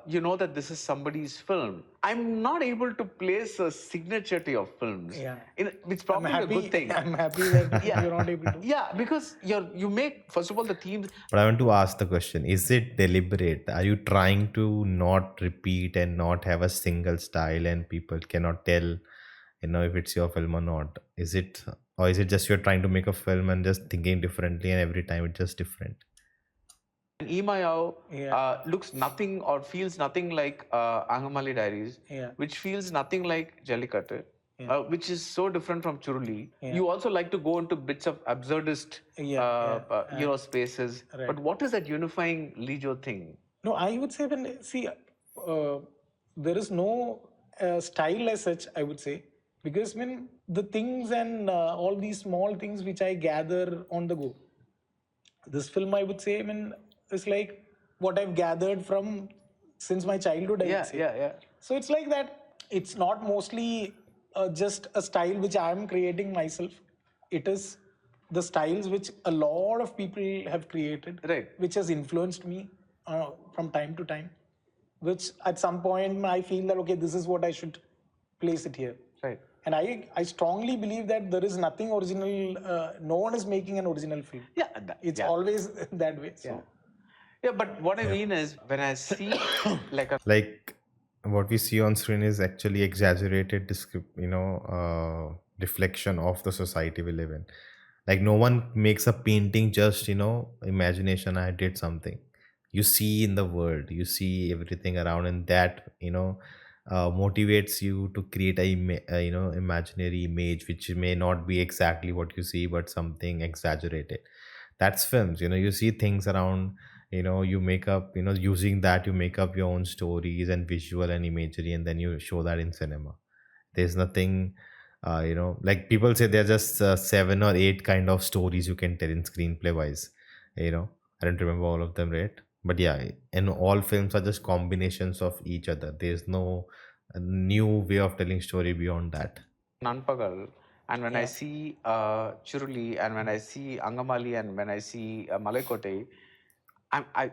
you know that this is somebody's film. I'm not able to place a signature to your films. It's probably a good thing. I'm happy that you're not able to. Yeah, because you make, first of all, the themes. But I want to ask the question, is it deliberate? Are you trying to not repeat and not have a single style and people cannot tell, if it's your film or not? Is it just you're trying to make a film and just thinking differently and every time it's just different? Imayao looks nothing or feels nothing like Angamali Diaries, which feels nothing like Jallikattu, which is so different from Churuli. You also like to go into bits of absurdist, spaces. Right. But what is that unifying Lijo thing? No, I would say there is no style as such, I would say. Because the things and all these small things which I gather on the go. This film, I would say, is like what I've gathered from since my childhood. So it's like that. It's not mostly just a style which I am creating myself. It is the styles which a lot of people have created, Right. which has influenced me from time to time, which at some point I feel that, okay, this is what I should place it here. Right. And I strongly believe that there is nothing original. No one is making an original film. Yeah. It's always that way. So. Yeah, but what I mean is when I see like a Like what we see on screen is actually exaggerated reflection of the society we live in. Like no one makes a painting just imagination, I did something. You see in the world, you see everything around, and that motivates you to create a imaginary image which may not be exactly what you see but something exaggerated. That's films. You see things around, you make up, using that you make up your own stories and visual and imagery, and then you show that in cinema. There's nothing, like people say there are just 7 or 8 kind of stories you can tell in screenplay wise. I don't remember all of them, right? But yeah, and all films are just combinations of each other. There's no new way of telling story beyond that. Nanpagal, and when I see Churuli, and when I see Angamali, and when I see Malaikottai,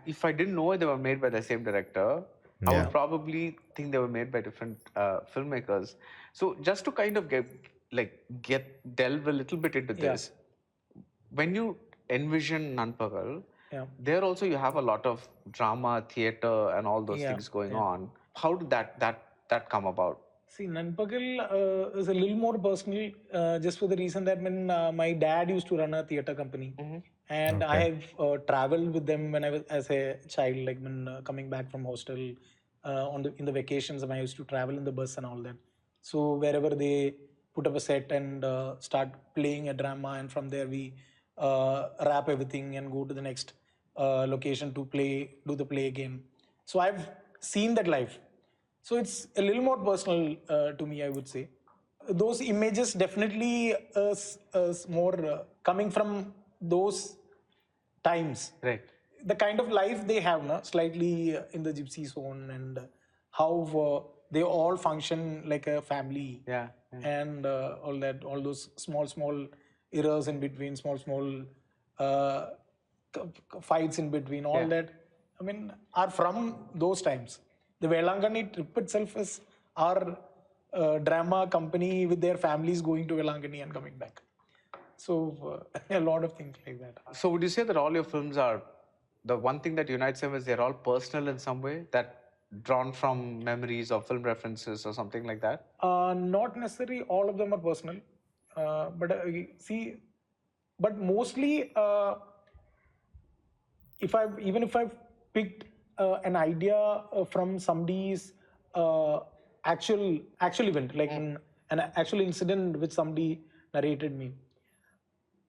if I didn't know they were made by the same director, I Yeah. would probably think they were made by different filmmakers. So just to kind of delve a little bit into this, when you envision Nanpagal, there also you have a lot of drama, theater, and all those things going on. How did that come about? See, Nanpagal is a little more personal, just for the reason that when my dad used to run a theater company, and I have traveled with them when I was as a child, like when coming back from hostel in the vacations, and I used to travel in the bus and all that. So wherever they put up a set and start playing a drama, and from there we wrap everything and go to the next location to do the play again. So I've seen that life. So it's a little more personal to me, I would say. Those images definitely more coming from those times. Right. The kind of life they have, no? Slightly in the gypsy zone, and how they all function like a family. Yeah. And all those small errors in between, small uh, fights in between, all that, I mean, are from those times. The Velangani trip itself is our drama company with their families going to Velangani and coming back. So a lot of things like that. So would you say that all your films are, the one thing that unites them is they're all personal in some way, that drawn from memories or film references or something like that? Not necessarily all of them are personal, but mostly if I've picked an idea from somebody's actual event, like an actual incident which somebody narrated me.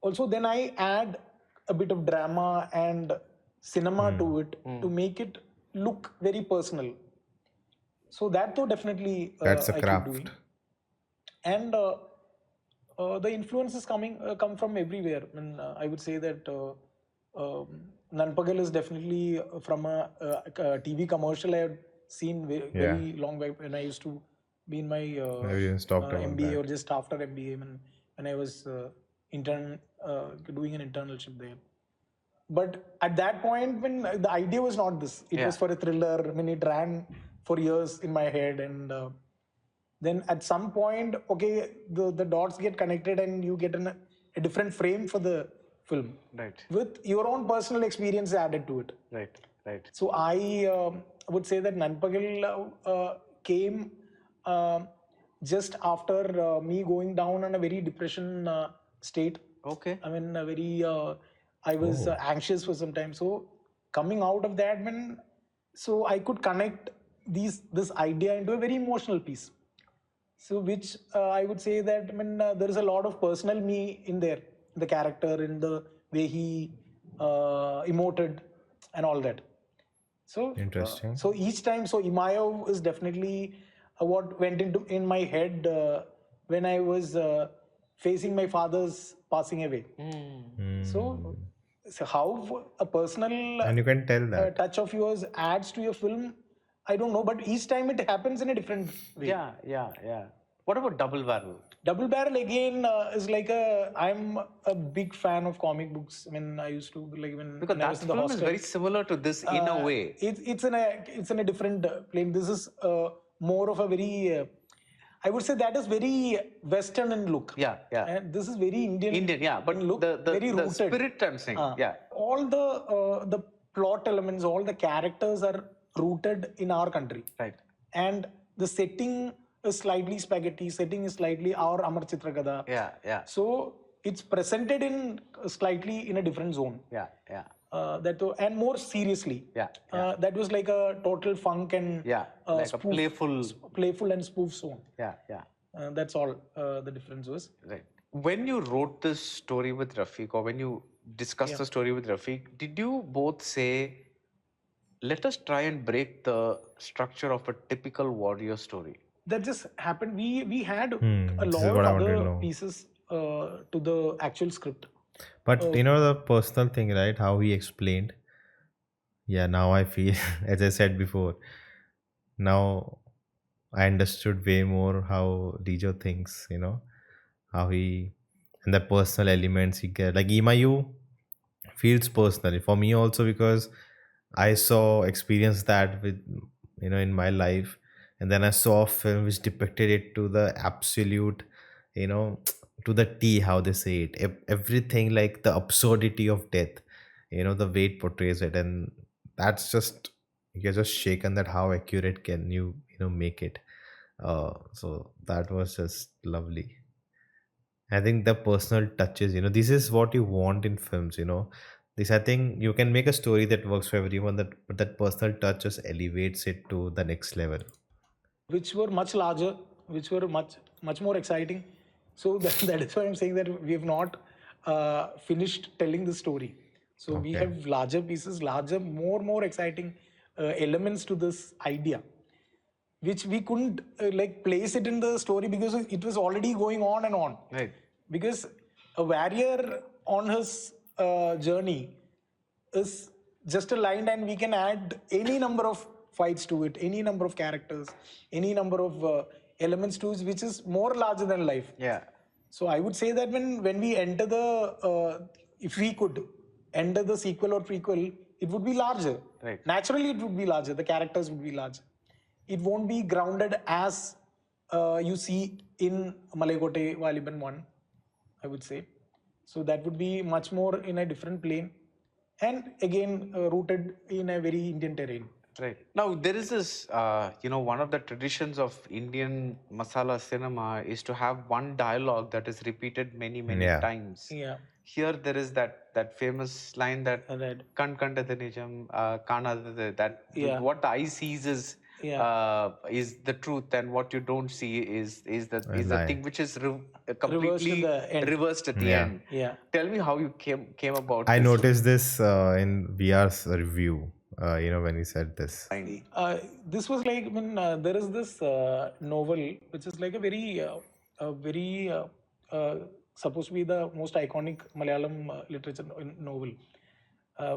Also, then I add a bit of drama and cinema to it to make it look very personal. So that though definitely That's a I keep craft. doing. And the influences come from everywhere. I mean, I would say that Nanpagal is definitely from a TV commercial I had seen very long back when I used to be in my Everyone's talked about MBA that. or just after MBA when I was doing an internship there. But at that point, when the idea was not this, it was for a thriller. I mean, it ran for years in my head, and then at some point, okay, the dots get connected, and you get a different frame for the film, Right. with your own personal experience added to it. Right. So I would say that Nanpagal came just after me going down on a very depression state. Okay. I mean, I was anxious for some time. So coming out of that, so I could connect this idea into a very emotional piece. So which I would say that there is a lot of personal me in there, the character, in the way he emoted and all that. So Interesting. so each time, so Imayo is definitely what went in my head when I was facing my father's passing away. So how a personal And you can tell that. touch of yours adds to your film, I don't know, but each time it happens in a different way. Yeah. What about Double Barrel? Double Barrel again is like I'm a big fan of comic books. I mean, I used to like Because when I that was in the film is hostel. very similar to this in a way. It's in a different plane. This is more of a very I would say that is very Western in look. Yeah, yeah. And this is very Indian. Indian, yeah, but in look, the very rooted. spirit I'm saying, yeah. All the plot elements, all the characters are rooted in our country. Right. And the setting is slightly spaghetti. Setting is slightly our Amar Chitrakada. Yeah, yeah. So it's presented in slightly in a different zone. Yeah, yeah. And more seriously. Yeah, that was like a total funk and like spoof, a playful and spoof zone. Yeah, yeah. That's all the difference was. Right. When you wrote this story with Rafiq, or when you discussed the story with Rafiq, did you both say, let us try and break the structure of a typical warrior story? That just happened. We had a This is lot what I of wanted to other know. pieces to the actual script. But you know the personal thing, right? How he explained. Yeah, now I feel, as I said before, now I understood way more how Lijo thinks, how he, and the personal elements he get. Like Imayu feels personally for me also, because I saw experience that with, in my life, and then I saw a film which depicted it to the absolute, you know to the T, how they say it. Everything, like the absurdity of death, the way it portrays it. And that's just, you're just shaken that how accurate can you, make it. So that was just lovely. I think the personal touches, this is what you want in films, This, I think you can make a story that works for everyone, but that personal touch just elevates it to the next level. Which were much larger, which were much more exciting. So that is why I'm saying that we have not finished telling the story. So we Okay. have larger pieces, larger, more exciting elements to this idea, which we couldn't like place it in the story because it was already going on and on. Right. Because a warrior on his journey is just a line, and we can add any number of fights to it, any number of characters, any number of elements to it, which is more larger than life. Yeah. So I would say that when we enter if we could enter the sequel or prequel, it would be larger. Right. Naturally, it would be larger. The characters would be larger. It won't be grounded as you see in Malaikottai Vaaliban 1, I would say. So that would be much more in a different plane, and again rooted in a very Indian terrain. Right. Now, there is this, one of the traditions of Indian masala cinema is to have one dialogue that is repeated many, many Yeah. times. Yeah. Here, there is that famous line that Right. "Kan kandada nijam, kanadada," that Yeah. what the eye sees is the truth, and what you don't see is the lie. thing which is completely the end. reversed at the Yeah. end. Yeah. Tell me how you came about. I this noticed this in VR's review, when he said this. line. This was like there is this novel which is like a very supposed to be the most iconic Malayalam literature novel,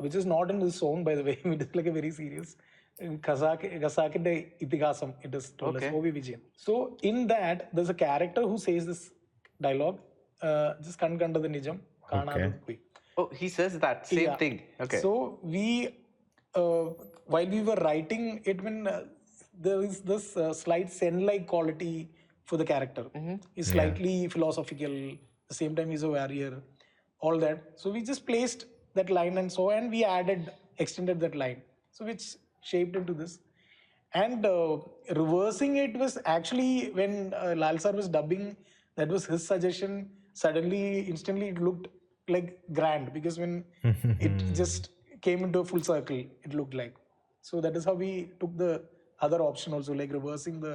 which is not in this song, by the way. It is like a very serious Ghazakinte Itihasam. It is told as Okay. O.V. Vijayan. So in that, there's a character who says this dialogue, just kan kandadu nijam, kaanadu poi. Oh, he says that same Yeah. thing. Okay. So while we were writing it, when there is this slight Zen-like quality for the character. He's slightly philosophical. At the same time, he's a warrior. All that. So we just placed that line and we extended that line. So which shaped into this. And reversing it was actually when Lal sir was dubbing, that was his suggestion. Suddenly, instantly, it looked like grand, because when it just came into a full circle, it looked like. So that is how we took the other option also, like reversing the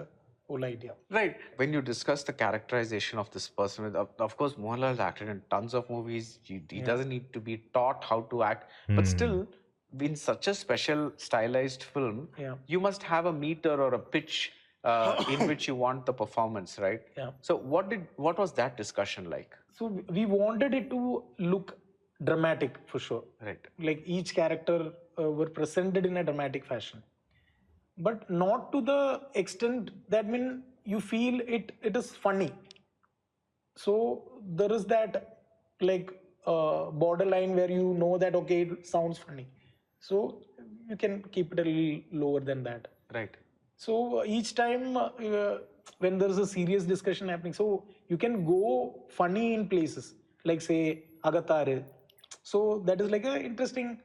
whole idea. Right. When you discuss the characterization of this person, of course, Mohanlal has acted in tons of movies. He doesn't need to be taught how to act. But still, in such a special stylized film, you must have a meter or a pitch in which you want the performance, right? Yeah. So what was that discussion like? So we wanted it to look dramatic for sure. Right. Like each character were presented in a dramatic fashion, but not to the extent that you feel it is funny. So there is that like borderline where you know that okay, it sounds funny, so you can keep it a little lower than that. Right. So each time when there is a serious discussion happening, so you can go funny in places like say Agatare. So that is like an interesting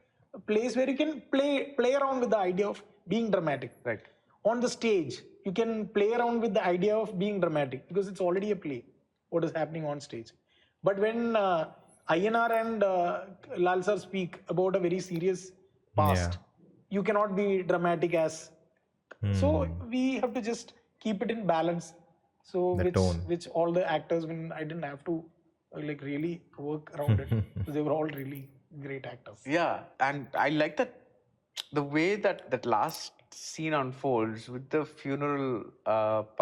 place where you can play around with the idea of being dramatic. Right. On the stage, you can play around with the idea of being dramatic because it's already a play, what is happening on stage. But when INR and Lal sir speak about a very serious Yeah. past, you cannot be dramatic as. So Hmm. we have to just keep it in balance. So The tone. which all the actors, when I didn't have to like really work around it, they were all really great actors. Yeah, and I like that the way that last scene unfolds with the funeral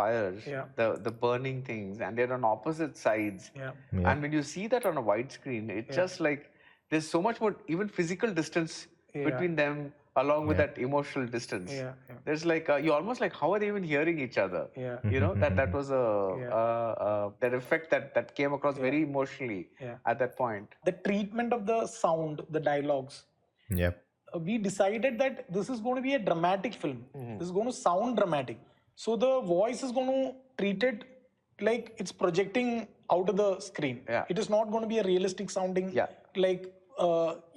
pyres, Yeah. the burning things, and they're on opposite sides. Yeah. Yeah. And when you see that on a widescreen, it's just like there's so much more, even physical distance between them, along with Yeah. that emotional distance. Yeah, yeah. There's like you almost like, how are they even hearing each other? Yeah. You know, that was Yeah. that effect that came across very emotionally Yeah. at that point. The treatment of the sound, the dialogues, Yep. we decided that this is going to be a dramatic film. This is going to sound dramatic. So the voice is going to treat it like it's projecting out of the screen. Yeah. It is not going to be a realistic sounding, Yeah. like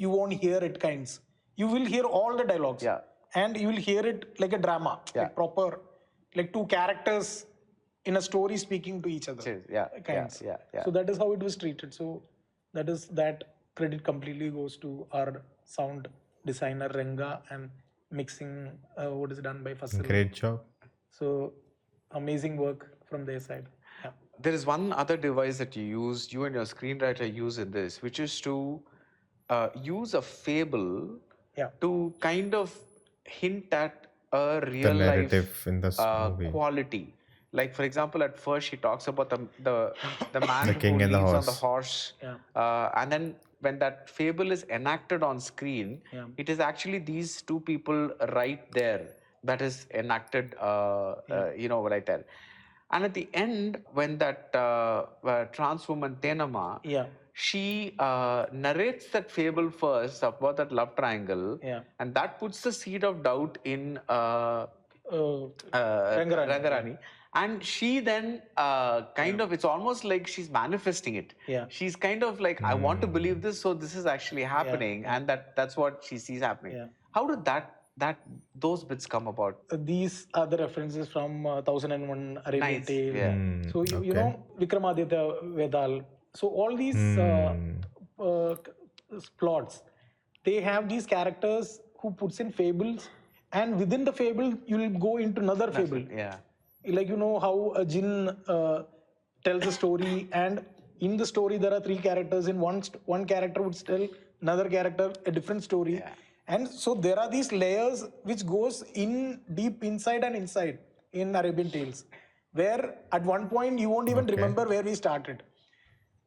you won't hear it kinds. You will hear all the dialogues. Yeah. And you will hear it like a drama, Yeah. like proper, like two characters in a story speaking to each other. Yeah, Kinds. yeah. So that is how it was treated. So that credit completely goes to our sound designer Renga, and mixing what is done by Fasil. Great job. So amazing work from their side. Yeah. There is one other device that you and your screenwriter use in this, which is to use a fable Yeah. to kind of hint at a The real narrative life in this movie. quality. Like, for example, at first she talks about the man The who king and the leaves on the horse. horse, and then when that fable is enacted on screen, Yeah. it is actually these two people right there that is enacted, right there. And at the end, when that trans woman Tenama, Yeah. she narrates that fable first about that love triangle, Yeah. and that puts the seed of doubt in Rangarani. Rangarani. And she then kind of, it's almost like she's manifesting it. Yeah. She's kind of like, I want to believe this, so this is actually happening, and that's what she sees happening. Yeah. How did those bits come about? These are the references from 1001 Arabian Nice. Tale. Yeah. So you Okay. know Vikramaditya Vedal. So all these plots, they have these characters who puts in fables, and within the fable you will go into another fable. Yeah. Like you know how a jinn tells a story, and in the story there are three characters. In one character would tell another character a different story. Yeah. And so there are these layers which goes in deep inside and inside in Arabian Tales, where at one point you won't even remember where we started.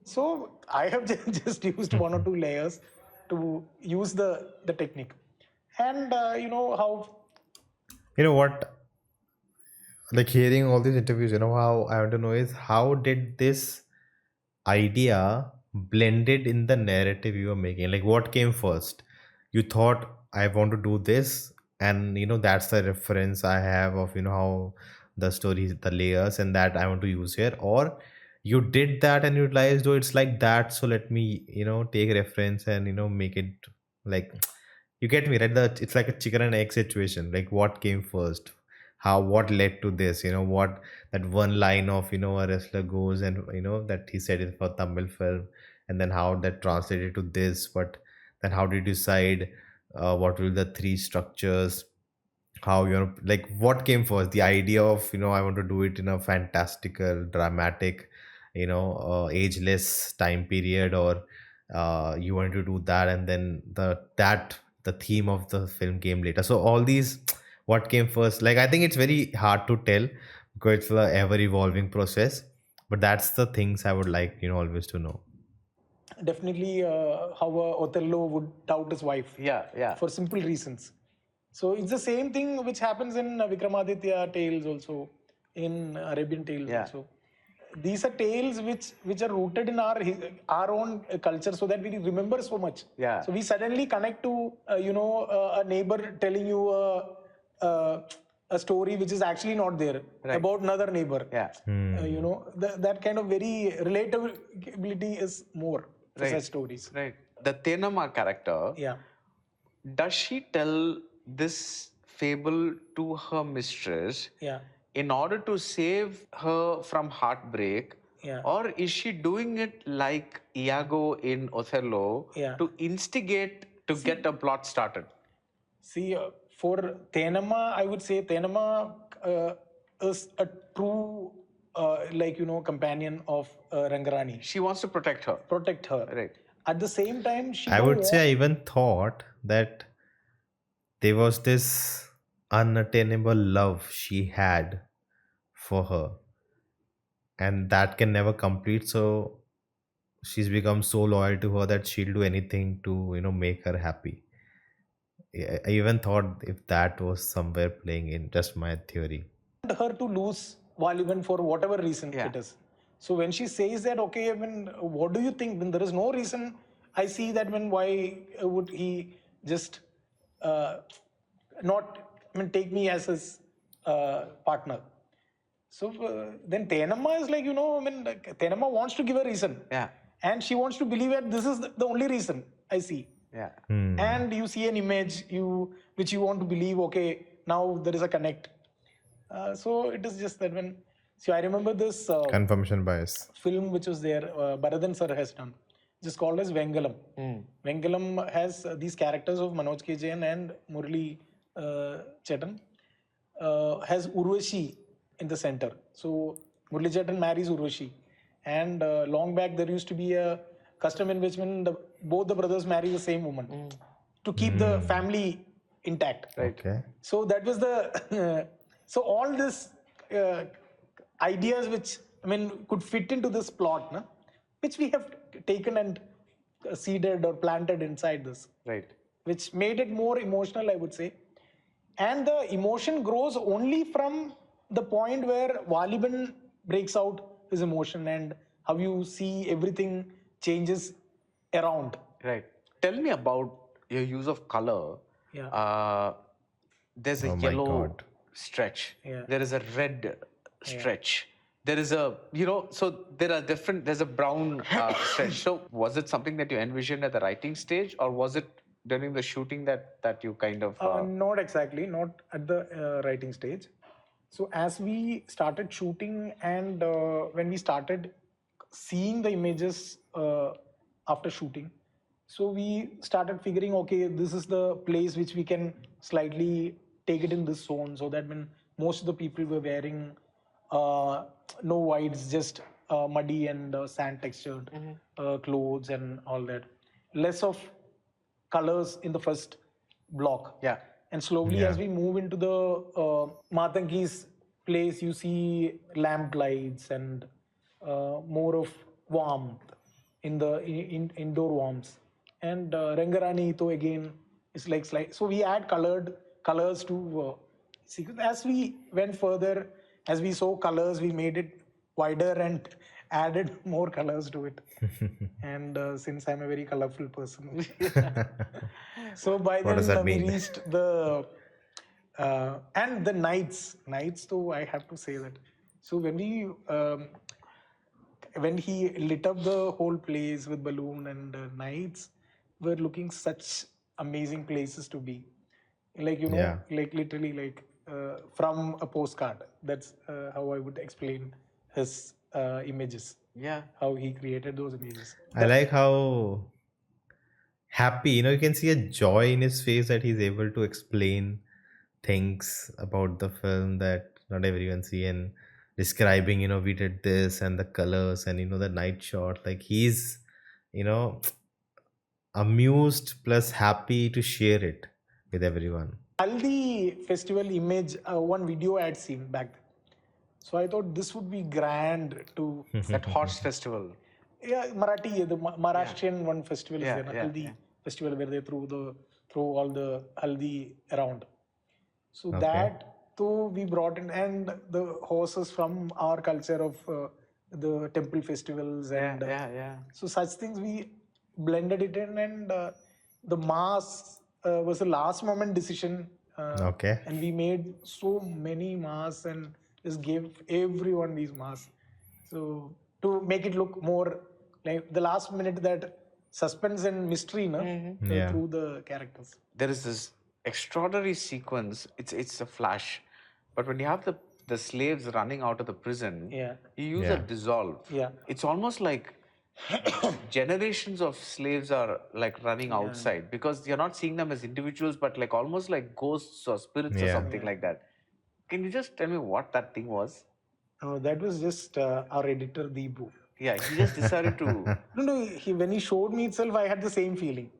So I have just used one or two layers to use the technique. And you know how You know what? Like hearing all these interviews, you know how I want to know is how did this idea blended in the narrative you were making? Like what came first? You thought I want to do this, and that's the reference I have of how the story, the layers, and that I want to use here, or you did that and you realized, oh, it's like that, so let me take reference and make it like you get me right. It's like a chicken and egg situation. Like what came first? How what led to this? What that one line of a wrestler goes and that he said it for Tamil film, and then how that translated to this. But then how did you decide what will the three structures? How like what came first? The idea of I want to do it in a fantastical, dramatic, ageless time period, or you wanted to do that, and then the theme of the film came later. So all these, what came first? Like I think it's very hard to tell because it's a ever evolving process. But that's the things I would like always to know. definitely how Othello would doubt his wife. Yeah. For simple reasons. So it's the same thing which happens in Vikramaditya tales also, in Arabian tales also. these are tales which are rooted in our own culture, so that we remember so much. Yeah. So we suddenly connect to a neighbor telling you uh, a story which is actually not there, Right. about another neighbor. Yeah. That kind of very relatability is more for Right. such stories. Right. The Tenama character, Yeah. does she tell this fable to her mistress Yeah. in order to save her from heartbreak? Yeah. Or is she doing it like Iago in Othello Yeah. to instigate to get a plot started? See, for Tenama, I would say Tenama is a true, companion of Rangarani. She wants to protect her. Protect her. Right. At the same time, she I don't would want. say I even thought that there was this unattainable love she had for her, and that can never complete. So she's become so loyal to her that she'll do anything to make her happy. I even thought if that was somewhere playing in just my theory. her to lose Valiban for whatever reason Yeah. it is. So when she says that, okay, what do you think? When there is no reason, I see that why would he just uh, not take me as his partner? So then Tenama is like, Tenama wants to give a reason. Yeah. And she wants to believe that this is the only reason I see. Yeah. And you see an image which you want to believe, okay, now there is a connect. So it is just that I remember this Confirmation bias. film which was there, Baradan sir has done, just called as Vengalam. Vengalam has these characters of Manoj K. Jain and Murli Chetan, has Urvashi in the center. So Murli Chetan marries Urvashi. And long back there used to be a custom in which both the brothers marry the same woman to keep the family intact. Right. Okay. So that was the so all this ideas which could fit into this plot, which we have taken and seeded or planted inside this, Right. which made it more emotional, I would say. And the emotion grows only from the point where Valiban breaks out his emotion and how you see everything changes around. Right. Tell me about your use of color. Yeah. There's a Oh my yellow God. stretch. Yeah. There is a red stretch. There is a, so there are different, there's a brown stretch. So was it something that you envisioned at the writing stage, or was it during the shooting that you kind of... Not exactly, not at the writing stage. So as we started shooting and when we started seeing the images after shooting, so we started figuring, okay, this is the place which we can slightly take it in this zone, so that when most of the people were wearing no whites, just muddy and sand textured clothes and all that. Less of colors in the first block. Yeah. And slowly, Yeah. as we move into the Matangi's place, you see lamp lights and more of warmth in the indoor warmth. And Rangarani, to again, is like so we add colors to see. As we went further, as we saw colors, we made it wider and added more colors to it. And since I'm a very colorful person, so by What does then that we mean? reached the and the nights too. I have to say that. So when he lit up the whole place with balloon and nights were looking such amazing places to be, like Yeah. like literally like from a postcard. That's how I would explain his images. Yeah. How he created those images. I like how happy, you can see a joy in his face that he's able to explain things about the film that not everyone see, and describing, we did this and the colors and the night shot. Like he's, you know, amused plus happy to share it with everyone. Haldi festival image, one video I had seen back then. So I thought this would be grand to That horse festival. yeah, Marathi, the Maharashtrian one festival is Yeah, there, na, yeah, Haldi yeah. festival, where they throw all the haldi around. So Okay. that too we brought in, and the horses from our culture of the temple festivals, and yeah. so such things we blended it in, and the mask was a last moment decision, Okay. and we made so many masks and just gave everyone these masks. So to make it look more like the last minute, that suspense and mystery, no, Yeah. through the characters. There is this extraordinary sequence. It's a flash, but when you have the slaves running out of the prison, Yeah. you use a Yeah. dissolve. Yeah. It's almost like generations of slaves are like running outside because you're not seeing them as individuals, but like almost like ghosts or spirits or Yeah. something like that. Can you just tell me what that thing was? That was just our editor Deepu. Yeah, he just decided to. No, when he showed me itself, I had the same feeling.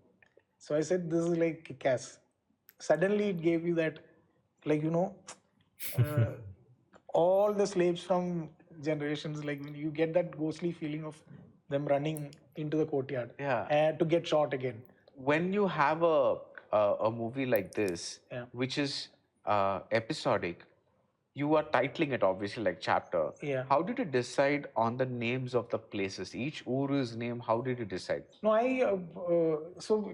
So I said, "This is like kick-ass." Suddenly, it gave you that, like uh, all the slaves from generations. Like when you get that ghostly feeling of them running into the courtyard, Yeah. to get shot again. When you have a movie like this, Yeah. which is episodic, you are titling it obviously like chapter. Yeah. How did you decide on the names of the places? Each Uru's name, how did you decide? No, so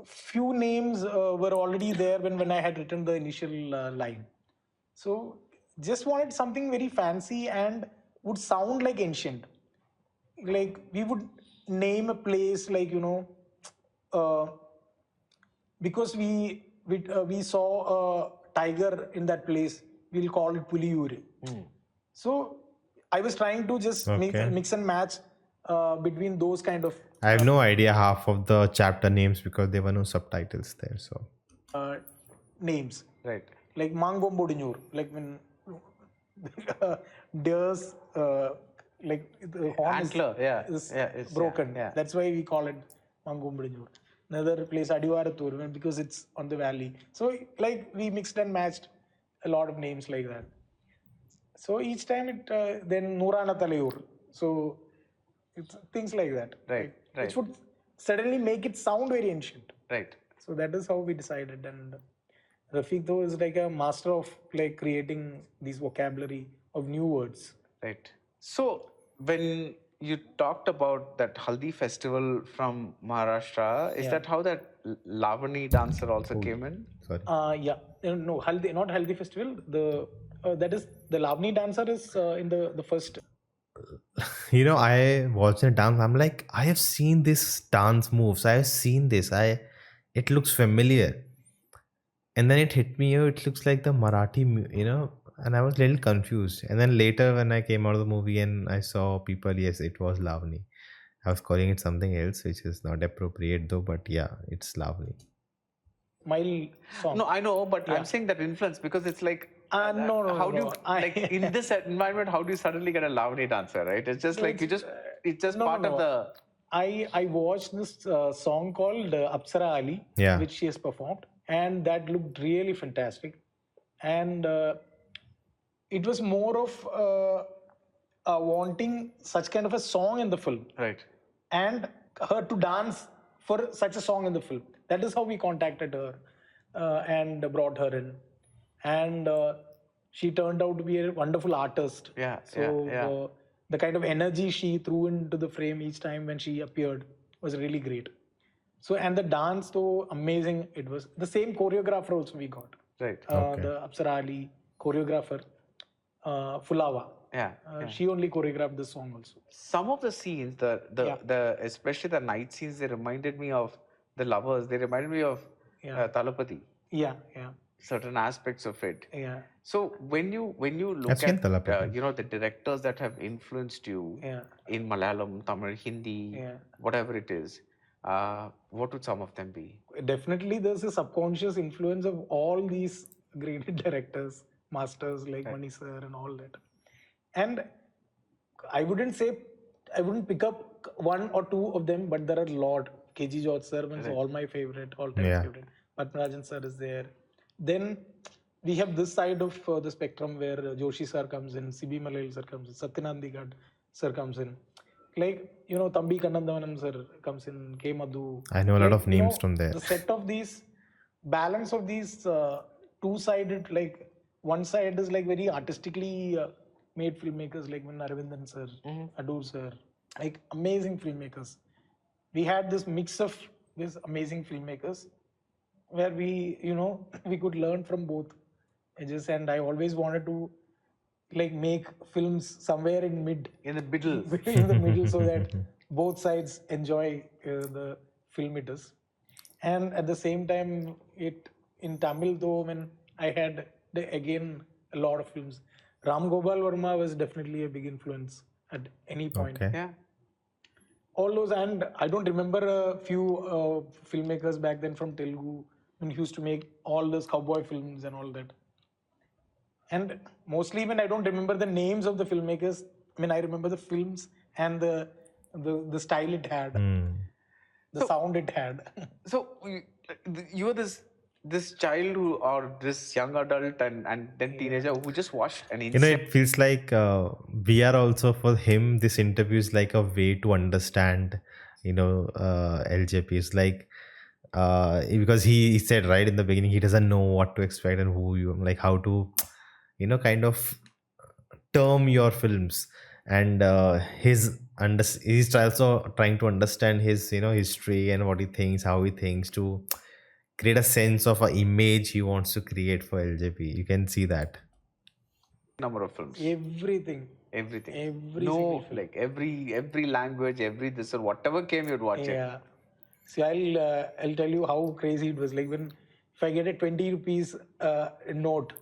few names were already there when I had written the initial line. So just wanted something very fancy and would sound like ancient. Like we would name a place like uh, because we saw a tiger in that place. We'll call it Puliyure. So I was trying to just Okay. mix and match between those kind of I have no idea half of the chapter names because there were no subtitles there. So names. Right. Like Mangombodinur, like when deer's like the horn Antler, yeah. is Yeah, it's- broken. yeah. That's why we call it Mangombodinur. Another place Adivaratur because it's on the valley. So like we mixed and matched a lot of names like that. So each time it then Nurana Talayur. So it's things like that. Right, right. Which would suddenly make it sound very ancient. Right. So that is how we decided. And Rafiq though is like a master of like creating these vocabulary of new words. Right. So when you talked about that Haldi festival from Maharashtra, is that how that Lavani dancer also came in? sorry. Yeah, no, Haldi, not Haldi festival. The that is the Lavani dancer is in the first. I watched a dance. I'm like, I have seen this dance moves. I have seen this. It looks familiar. And then it hit me. It looks like the Marathi. And I was a little confused. And then later, when I came out of the movie and I saw people, yes, it was Lavani. I was calling it something else, which is not appropriate though. But yeah, it's Lavani. Mile song. No, I know, but I'm saying that influence because it's like no. how do you like in this environment? How do you suddenly get a Lavani dancer? Right? It's just like it's just part of the. I watched this song called Apsara Ali, Yeah. which she has performed, and that looked really fantastic. And it was more of wanting such kind of a song in the film, Right. and her to dance for such a song in the film. That is how we contacted her and brought her in. And she turned out to be a wonderful artist. Yeah, So yeah. the kind of energy she threw into the frame each time when she appeared was really great. So, and the dance, though, amazing. It was the same choreographer also we got. Right. Okay. The Apsara Ali choreographer, Fulawa. Yeah. She only choreographed the song also. Some of the scenes, the especially the night scenes, they reminded me of the lovers. They reminded me of Talapati. Yeah. Certain aspects of it. Yeah. So when you look I've seen at Talapati. the directors that have influenced you in Malayalam, Tamil, Hindi, whatever it is, what would some of them be? Definitely, there's a subconscious influence of all these great directors, masters like Mani sir and all that. And I wouldn't pick up one or two of them, but there are a lot. KG George sir is all my favorite, all-time Yeah. favorite. Padmarajan sir is there. Then we have this side of the spectrum where Joshi sir comes in, CB Malayal sir comes in, Satyanand Digad sir comes in. Like, Tambi Kannandavanam sir comes in, K. Madhu. I know a lot of names from there. The set of these, balance of these two-sided, like one side is like very artistically made filmmakers like Aravindan sir, Adur sir, like amazing filmmakers. We had this mix of these amazing filmmakers where we, we could learn from both edges. And I always wanted to like make films somewhere In the middle. in the middle, so that both sides enjoy the film it is. And at the same time, it in Tamil though, when I had again a lot of films, Ram Gopal Verma was definitely a big influence at any point. Okay. Yeah. All those, and I don't remember a few filmmakers back then from Telugu when he used to make all those cowboy films and all that. And mostly even I don't remember the names of the filmmakers. I mean, I remember the films and the style it had, the sound it had. So you were this child who, or this young adult and then teenager who just watched an It feels like we are also, for him, this interview is like a way to understand, LJP. It's like, because he said right in the beginning, he doesn't know what to expect and who you, like how to, kind of term your films. And he's also trying to understand his, history and what he thinks, how he thinks, to create a sense of an image he wants to create for LJP. You can see that. number of films. Everything. Every single film. like every language, every this or whatever came, you'd watch it. Yeah. See, I'll tell you how crazy it was. Like if I get a 20 rupees note,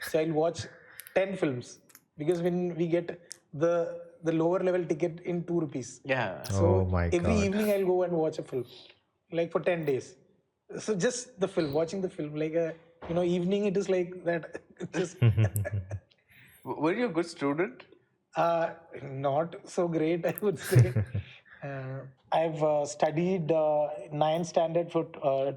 so I'll watch 10 films, because when we get the lower level ticket in 2 rupees. Yeah. So Oh my every God. evening I'll go and watch a film, like for 10 days. So just the film, watching the film, like evening it is like that. Just Were you a good student? not so great, I would say. I've studied 9th standard for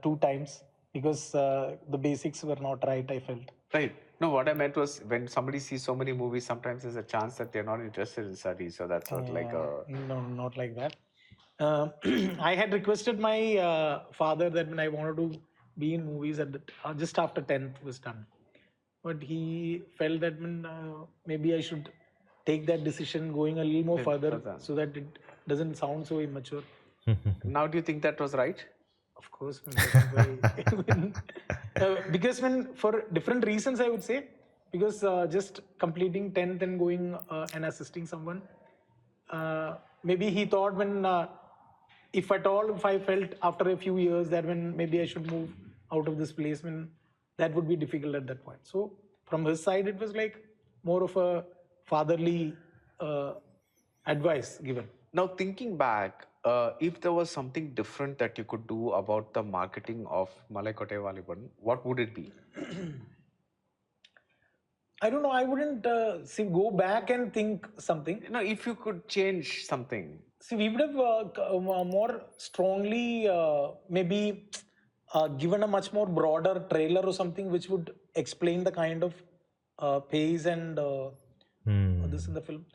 2 times, because the basics were not right, I felt. Right. No, what I meant was, when somebody sees so many movies, sometimes there's a chance that they're not interested in studies. So that's what, like No, not like that. I had requested my father that when I wanted to be in movies just after 10th was done. But he felt that maybe I should take that decision going a little more further, so that it doesn't sound so immature. Now, do you think that was right? Of course, because for different reasons, I would say, because just completing 10th and going and assisting someone, maybe he thought if at all, if I felt after a few years that when maybe I should move out of this place, that would be difficult at that point. So from his side, it was like more of a fatherly advice given. Now, thinking back, if there was something different that you could do about the marketing of Malaikottai Vaaliban, what would it be? I don't know. I wouldn't go back and think something. No, if you could change something. See, we would have more strongly maybe given a much more broader trailer or something which would explain the kind of pace and this in the film.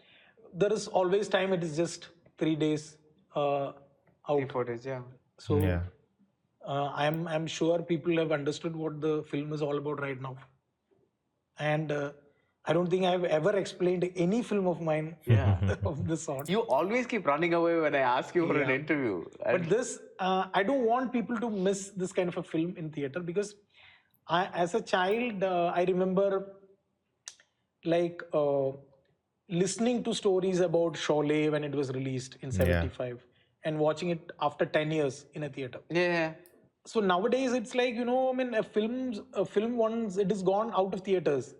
There is always time. It is just 3 days out. 3-4 days, yeah. So Yeah. I'm sure people have understood what the film is all about right now. And I don't think I've ever explained any film of mine of this sort. You always keep running away when I ask you for an interview. But this, I don't want people to miss this kind of a film in theater, because as a child, I remember like listening to stories about Sholay when it was released in 75 and watching it after 10 years in a theater. Yeah. So nowadays it's like, a film once it is gone out of theaters.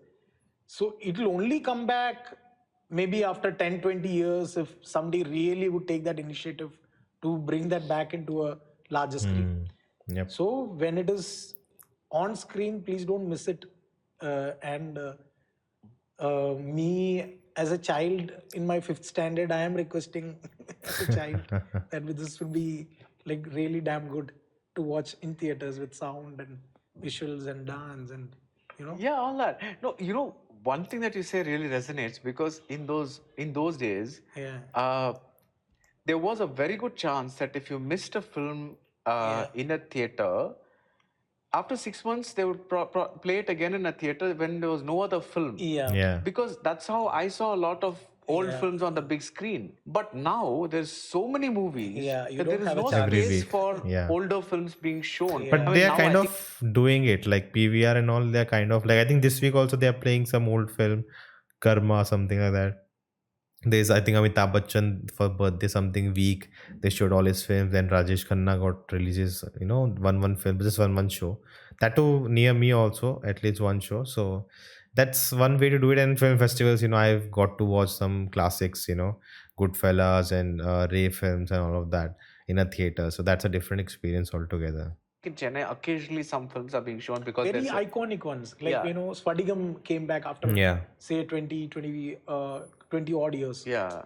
So it will only come back maybe after 10, 20 years if somebody really would take that initiative to bring that back into a larger screen. Yep. So when it is on screen, please don't miss it. And me as a child in my 5th standard, I am requesting as a child that this would be like really damn good to watch in theaters with sound and visuals and dance and Yeah, all that. No, one thing that you say really resonates, because in those days, there was a very good chance that if you missed a film in a theater, after 6 months they would play it again in a theater when there was no other film. Yeah. Because that's how I saw a lot of old Yeah. films on the big screen. But now there's so many movies Yeah, you that there don't is have a no chance. Every space week. for Yeah. older films being shown. But I they mean, are now kind I of think doing it like PVR and all. They're kind of like, I think this week also they are playing some old film, Karma, something like that. There's, I think, Amitabh Bachchan for birthday something week. They showed all his films, and Rajesh Khanna got releases. One film, just one show. That too near me also, at least one show. So that's one way to do it. And film festivals, I've got to watch some classics. Goodfellas and Ray films and all of that in a theater. So that's a different experience altogether. in Chennai, occasionally some films are being shown because Very there's a, iconic ones. Like, Yeah. Swadigam came back after, Yeah. say, 20 odd years. yeah,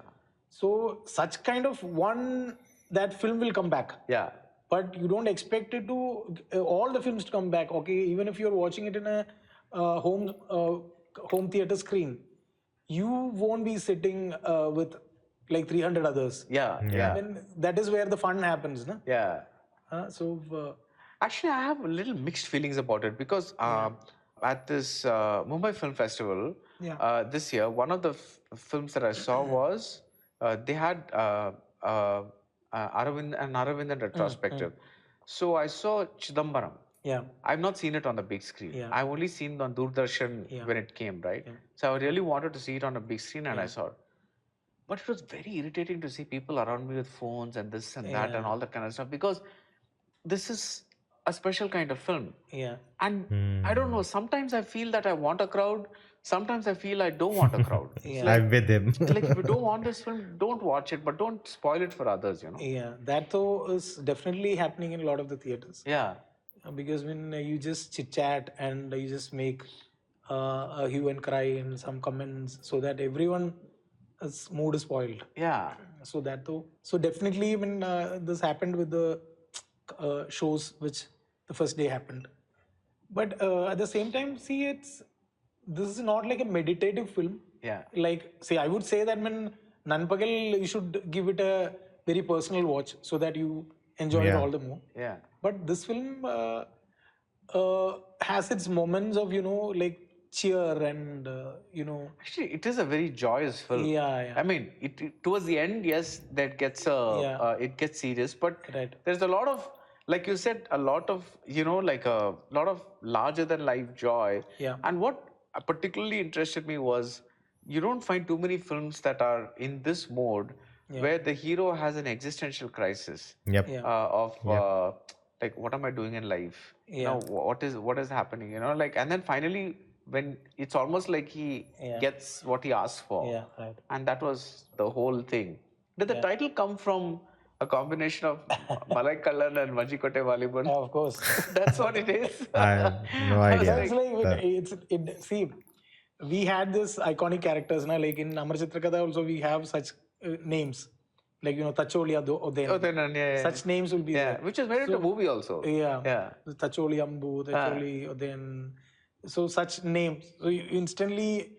So such kind of one, that film will come back. yeah, But you don't expect it to, all the films to come back. Okay, even if you're watching it in a home theater screen, you won't be sitting with like 300 others. yeah, yeah, Then that is where the fun happens, no? yeah. Actually, I have a little mixed feelings about it because at this Mumbai Film Festival this year, one of the films that I saw was they had Aravind in retrospective. So I saw Chidambaram. Yeah. I've not seen it on the big screen. Yeah. I've only seen it on Doordarshan when it came, right? So I really wanted to see it on a big screen and I saw it. But it was very irritating to see people around me with phones and this and that and all that kind of stuff because this is a special kind of film. Yeah. And I don't know, sometimes I feel that I want a crowd, sometimes I feel I don't want a crowd. I'm with him. Like if you don't want this film, don't watch it, but don't spoil it for others, Yeah, that though is definitely happening in a lot of the theaters. Yeah. Because when you just chit chat and you just make a hue and cry and some comments so that everyone's mood is spoiled. Yeah. So that though, so definitely when this happened with the shows which the first day happened, but at the same time, see, this is not like a meditative film. Yeah. Like, say, I would say that when Nanpagal, you should give it a very personal watch so that you enjoy it Yeah. all the more. Yeah. But this film has its moments of, like cheer and, Actually, it is a very joyous film. Yeah. I mean, towards the end, yes, that gets it gets serious, but Right. there's a lot of, like you said, a lot of like a lot of larger than life joy. Yeah. And what particularly interested me was you don't find too many films that are in this mode where the hero has an existential crisis. Yep. Yeah. Of like, what am I doing in life? Yeah. What is happening? Like, and then finally, when it's almost like he gets what he asked for. Yeah, right. And that was the whole thing. Did the title come from a combination of Malaikottai and Malaikottai Vaaliban? Of course. That's what it is. I have no idea. That's like, see, we had this iconic characters, na, like in Amar Chitrakatha also we have such names. Like, Tacholi Oden. Oden, yeah. Such names will be there. Which is made into a movie also. Yeah. Tacholi Ambu, Tacholi Oden. So such names. So you instantly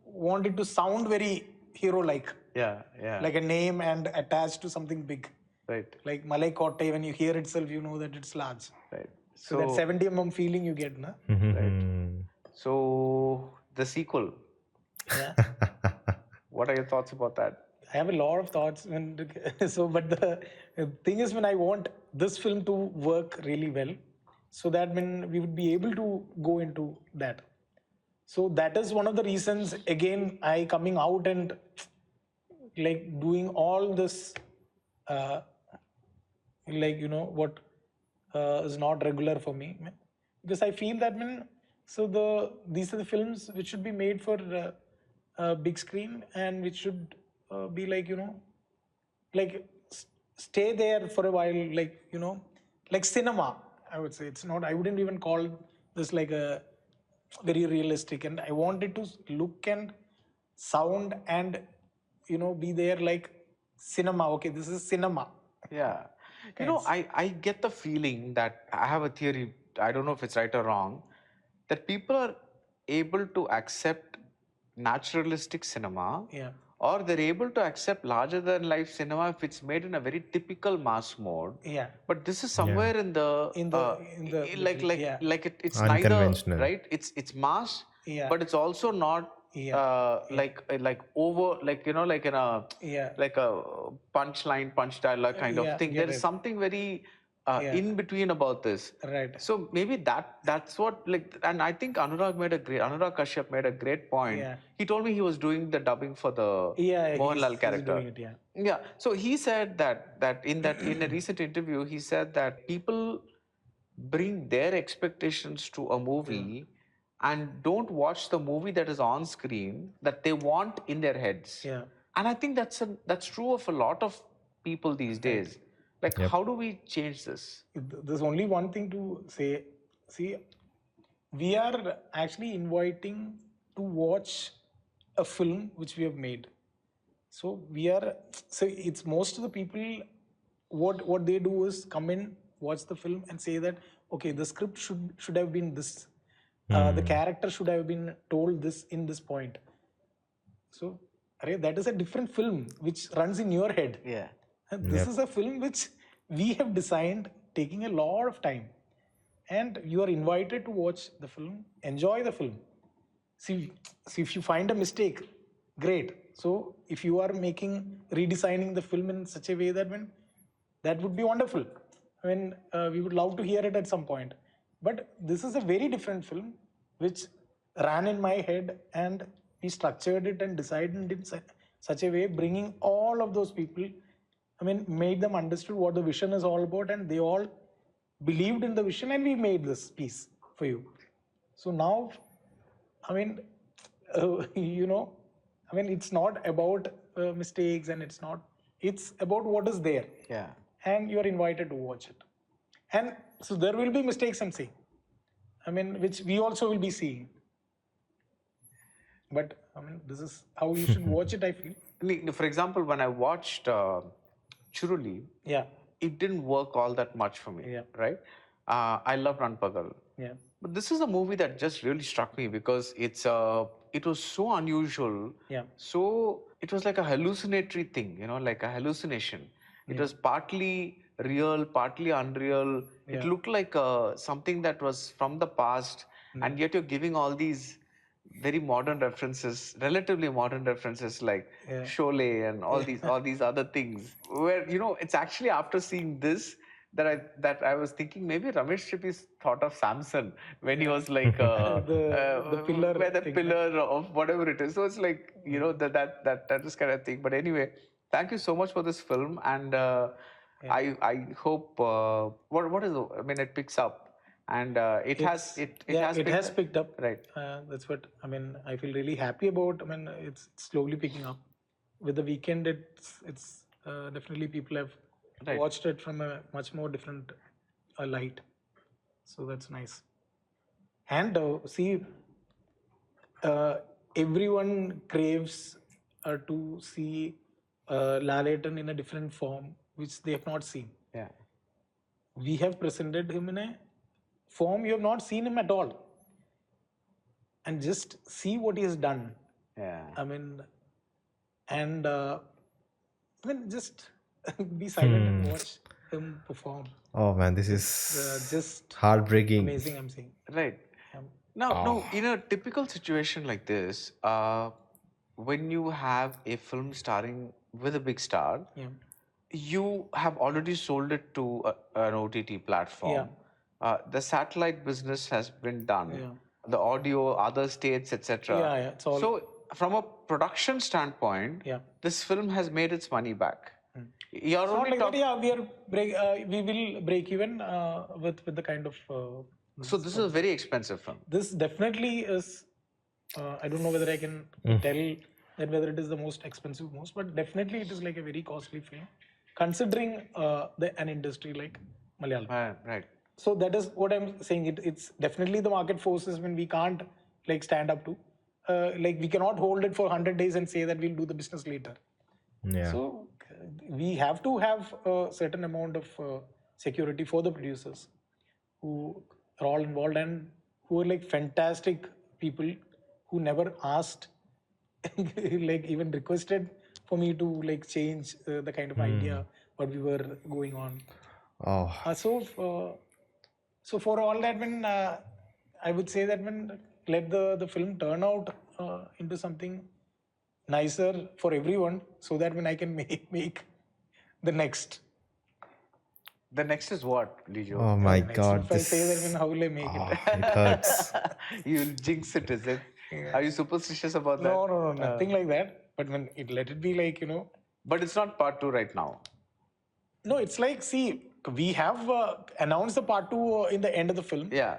want it to sound very hero-like. Yeah. Like a name and attached to something big. Right. Like Malaikottai, when you hear itself, you know that it's large. Right. So that 70 feeling you get, na? Mhm. So the sequel. Yeah. What are your thoughts about that? I have a lot of thoughts. But the thing is, when I want this film to work really well, so that when we would be able to go into that. So that is one of the reasons, again, I coming out and like doing all this, like, what is not regular for me. Because I feel that these are the films which should be made for big screen and which should be like, like stay there for a while, like, like cinema, I would say. It's not, I wouldn't even call this like a very realistic. And I wanted to look and sound and, be there like cinema. Okay, this is cinema. Yeah. I get the feeling that I have a theory, I don't know if it's right or wrong, that people are able to accept naturalistic cinema or they're able to accept larger than life cinema if it's made in a very typical mass mode. Yeah. But this is Yeah. somewhere in the yeah. it's neither Unconventional. right. It's mass, Yeah. but it's also not like over like like in a Yeah. like a punchline punch dialogue kind of yeah, thing. get There is it. something very Yeah. in between about this. Right. So maybe that's what like, and I think Anurag Kashyap made a great point. Yeah. He told me he was doing the dubbing for the Yeah, Mohanlal he's character. doing it, yeah. Yeah. So he said that in a recent interview, he said that people bring their expectations to a movie and don't watch the movie that is on screen that they want in their heads. Yeah. And I think that's true of a lot of people these days. Like, Yep. how do we change this? There's only one thing to say. See, we are actually inviting to watch a film which we have made. So it's most of the people, what they do is come in, watch the film and say that, okay, the script should have been this. The character should have been told this in this point. So, that is a different film which runs in your head. Yeah. This is a film which we have designed taking a lot of time. And you are invited to watch the film, enjoy the film. See, if you find a mistake, great. So if you are redesigning the film in such a way that would be wonderful. I mean, we would love to hear it at some point. But this is a very different film which ran in my head, and we structured it and decided it in such a way, bringing all of those people, I mean, made them understood what the vision is all about, and they all believed in the vision, and we made this piece for you. So now, I mean, it's not about mistakes, and it's about what is there. Yeah. And you're invited to watch it. And so there will be mistakes, I'm saying. I mean, which we also will be seeing. But I mean, this is how you should watch it, I feel. For example, when I watched Churuli, Yeah. it didn't work all that much for me. Yeah. Right? I love Ranpagal. Yeah. But this is a movie that just really struck me because it was so unusual. Yeah. So it was like a hallucinatory thing, like a hallucination. It was partly real, partly unreal. It looked like something that was from the past, and yet you're giving all these very modern references, relatively modern references like Sholay and all these other things. Where it's actually after seeing this that I was thinking maybe Ramesh Chippi's thought of Samson when he was like the pillar, where the pillar of whatever it is. So it's like that is kind of thing. But anyway, thank you so much for this film, and I hope what is I mean it picks up. And it has picked up. Right. That's what I mean. I feel really happy about. I mean, it's slowly picking up. With the weekend, it's definitely people have watched it from a much more different light. So that's nice. And everyone craves to see Laletan in a different form, which they have not seen. Yeah. We have presented him in a form you have not seen him at all, and just see what he has done. Yeah. I mean, and just be silent and watch him perform. Oh man, this is just heartbreaking. Amazing, I'm saying. Right. Now, in a typical situation like this, when you have a film starring with a big star, you have already sold it to an OTT platform. The satellite business has been done. The audio, other states, etc. It's all. So, from a production standpoint, this film has made its money back. You're Not only like that, we will break even with the kind of. So this is a very expensive film. This definitely is. I don't know whether I can tell that whether it is the most expensive, but definitely it is like a very costly film, considering an industry like Malayalam. Right. So that is what I'm saying. It's definitely the market forces when we can't like stand up to. Like we cannot hold it for 100 days and say that we'll do the business later. Yeah. So we have to have a certain amount of security for the producers who are all involved and who are like fantastic people who never asked like even requested for me to like change the kind of idea what we were going on. Oh, So for all that, when I would say that when let the film turn out into something nicer for everyone, so that when I can make the next. The next is what, Lijo? oh my Next, God, if I say that, this when how will I make it? it hurts. You'll jinx it, is it? Yeah. Are you superstitious about No, that? no, no, nothing like that. But when it let it be like But it's not part two right now. no, it's like see, we have announced the part two in the end of the film. Yeah.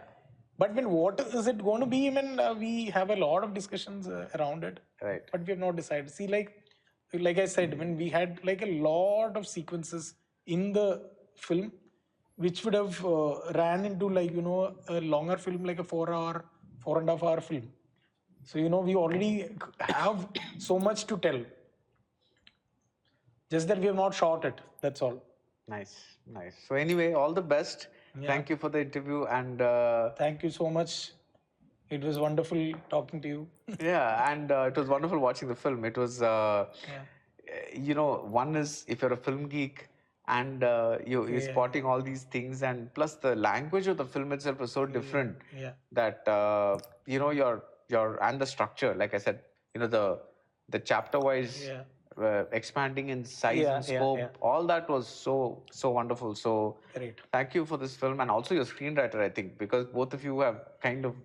But when what is it going to be? I mean, we have a lot of discussions around it. Right. But we have not decided. See, like I said, when we had like a lot of sequences in the film, which would have ran into like a longer film, like a 4 hour, 4.5 hour film. So we already have so much to tell. Just that we have not shot it. That's all. Nice, nice. So anyway, all the best. Yeah. Thank you for the interview, and Thank you so much. It was wonderful talking to you. yeah, and it was wonderful watching the film. It was, one is if you're a film geek and you're spotting all these things, and plus the language of the film itself is so different that your and the structure, like I said, the chapter wise. Expanding in size and scope, all that was so wonderful. So Great. Thank you for this film, and also your screenwriter, I think, because both of you have kind of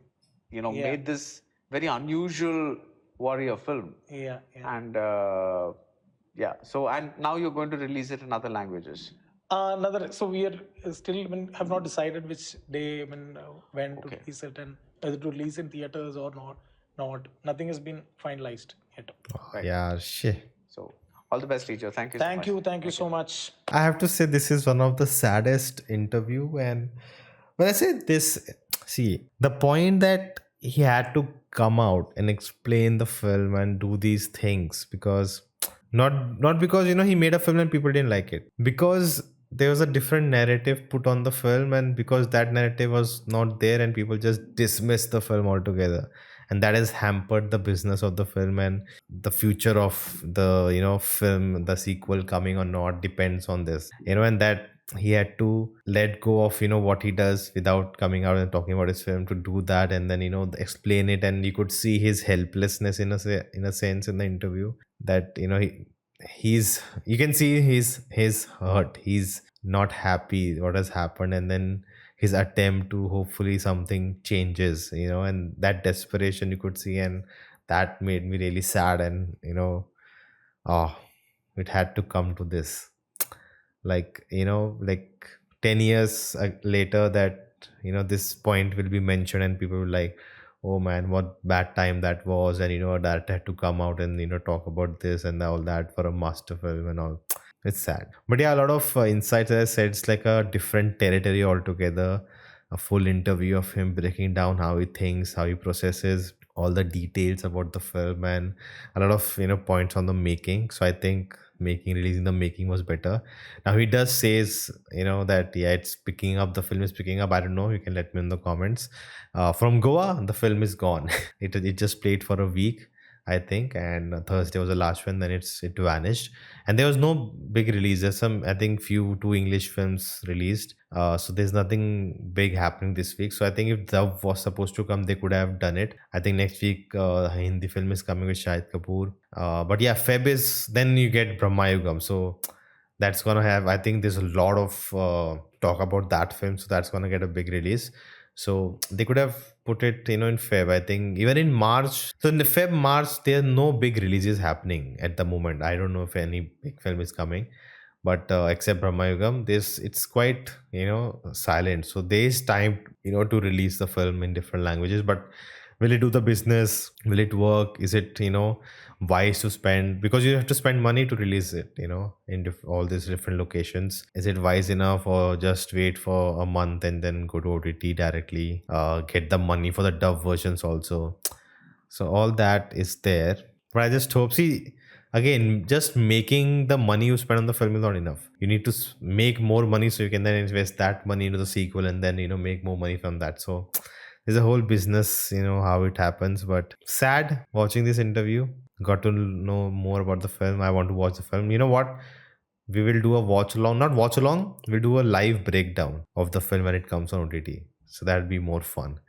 made this very unusual warrior film. And so and now you're going to release it in other languages. So we are still have not decided which day when to release it, and whether to release in theaters or not. Nothing has been finalized yet. Right. Yeah, shit. So all the best, Lijo. Thank you. Thank you so much. I have to say this is one of the saddest interview, and when I say this, see the point that he had to come out and explain the film and do these things because not because he made a film and people didn't like it, because there was a different narrative put on the film, and because that narrative was not there and people just dismissed the film altogether, and that has hampered the business of the film, and the future of the film, the sequel coming or not, depends on this, and that he had to let go of what he does without coming out and talking about his film to do that, and then explain it, and you could see his helplessness in a sense in the interview, that he's you can see he's hurt, he's not happy what has happened, and then his attempt to hopefully something changes, and that desperation you could see, and that made me really sad, and oh, it had to come to this, like 10 years later, that this point will be mentioned and people will like, oh man, what bad time that was, and that had to come out and talk about this and all that for a master film and all. It's sad, but yeah, a lot of insights. As I said, it's like a different territory altogether. A full interview of him breaking down how he thinks, how he processes all the details about the film, and a lot of points on the making. So I think releasing the making was better. Now he does says that yeah, it's picking up, the film is picking up. I don't know, you can let me in the comments. From Goa, the film is gone. It just played for a week, I think, and Thursday was the last one. Then it vanished, and there was no big release. There's some, I think, two English films released. So there's nothing big happening this week. So I think if Dove was supposed to come, they could have done it. I think next week Hindi film is coming with Shahid Kapoor. But yeah, Feb is, then you get Brahmayugam. So that's gonna have, I think there's a lot of talk about that film. So that's gonna get a big release. So they could have put it, in Feb. I think even in March. So in the Feb, March, there are no big releases happening at the moment. I don't know if any big film is coming, but except Brahmayugam, it's quite silent. So there's time to release the film in different languages. But will it do the business? Will it work? Is it wise to spend, because you have to spend money to release it in all these different locations? Is it wise enough, or just wait for a month and then go to OTT directly, get the money for the dub versions also? So all that is there, but I just hope, see, again, just making the money you spend on the film is not enough. You need to make more money so you can then invest that money into the sequel, and then make more money from that. So It's a whole business, how it happens. But sad watching this interview. Got to know more about the film. I want to watch the film. You know what, we will do a watch along, not watch along, we'll do a live breakdown of the film when it comes on OTT. So that'll be more fun.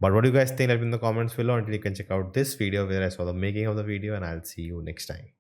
But what do you guys think? Let me in the comments below. Until you can check out this video where I saw the making of the video, and I'll see you next time.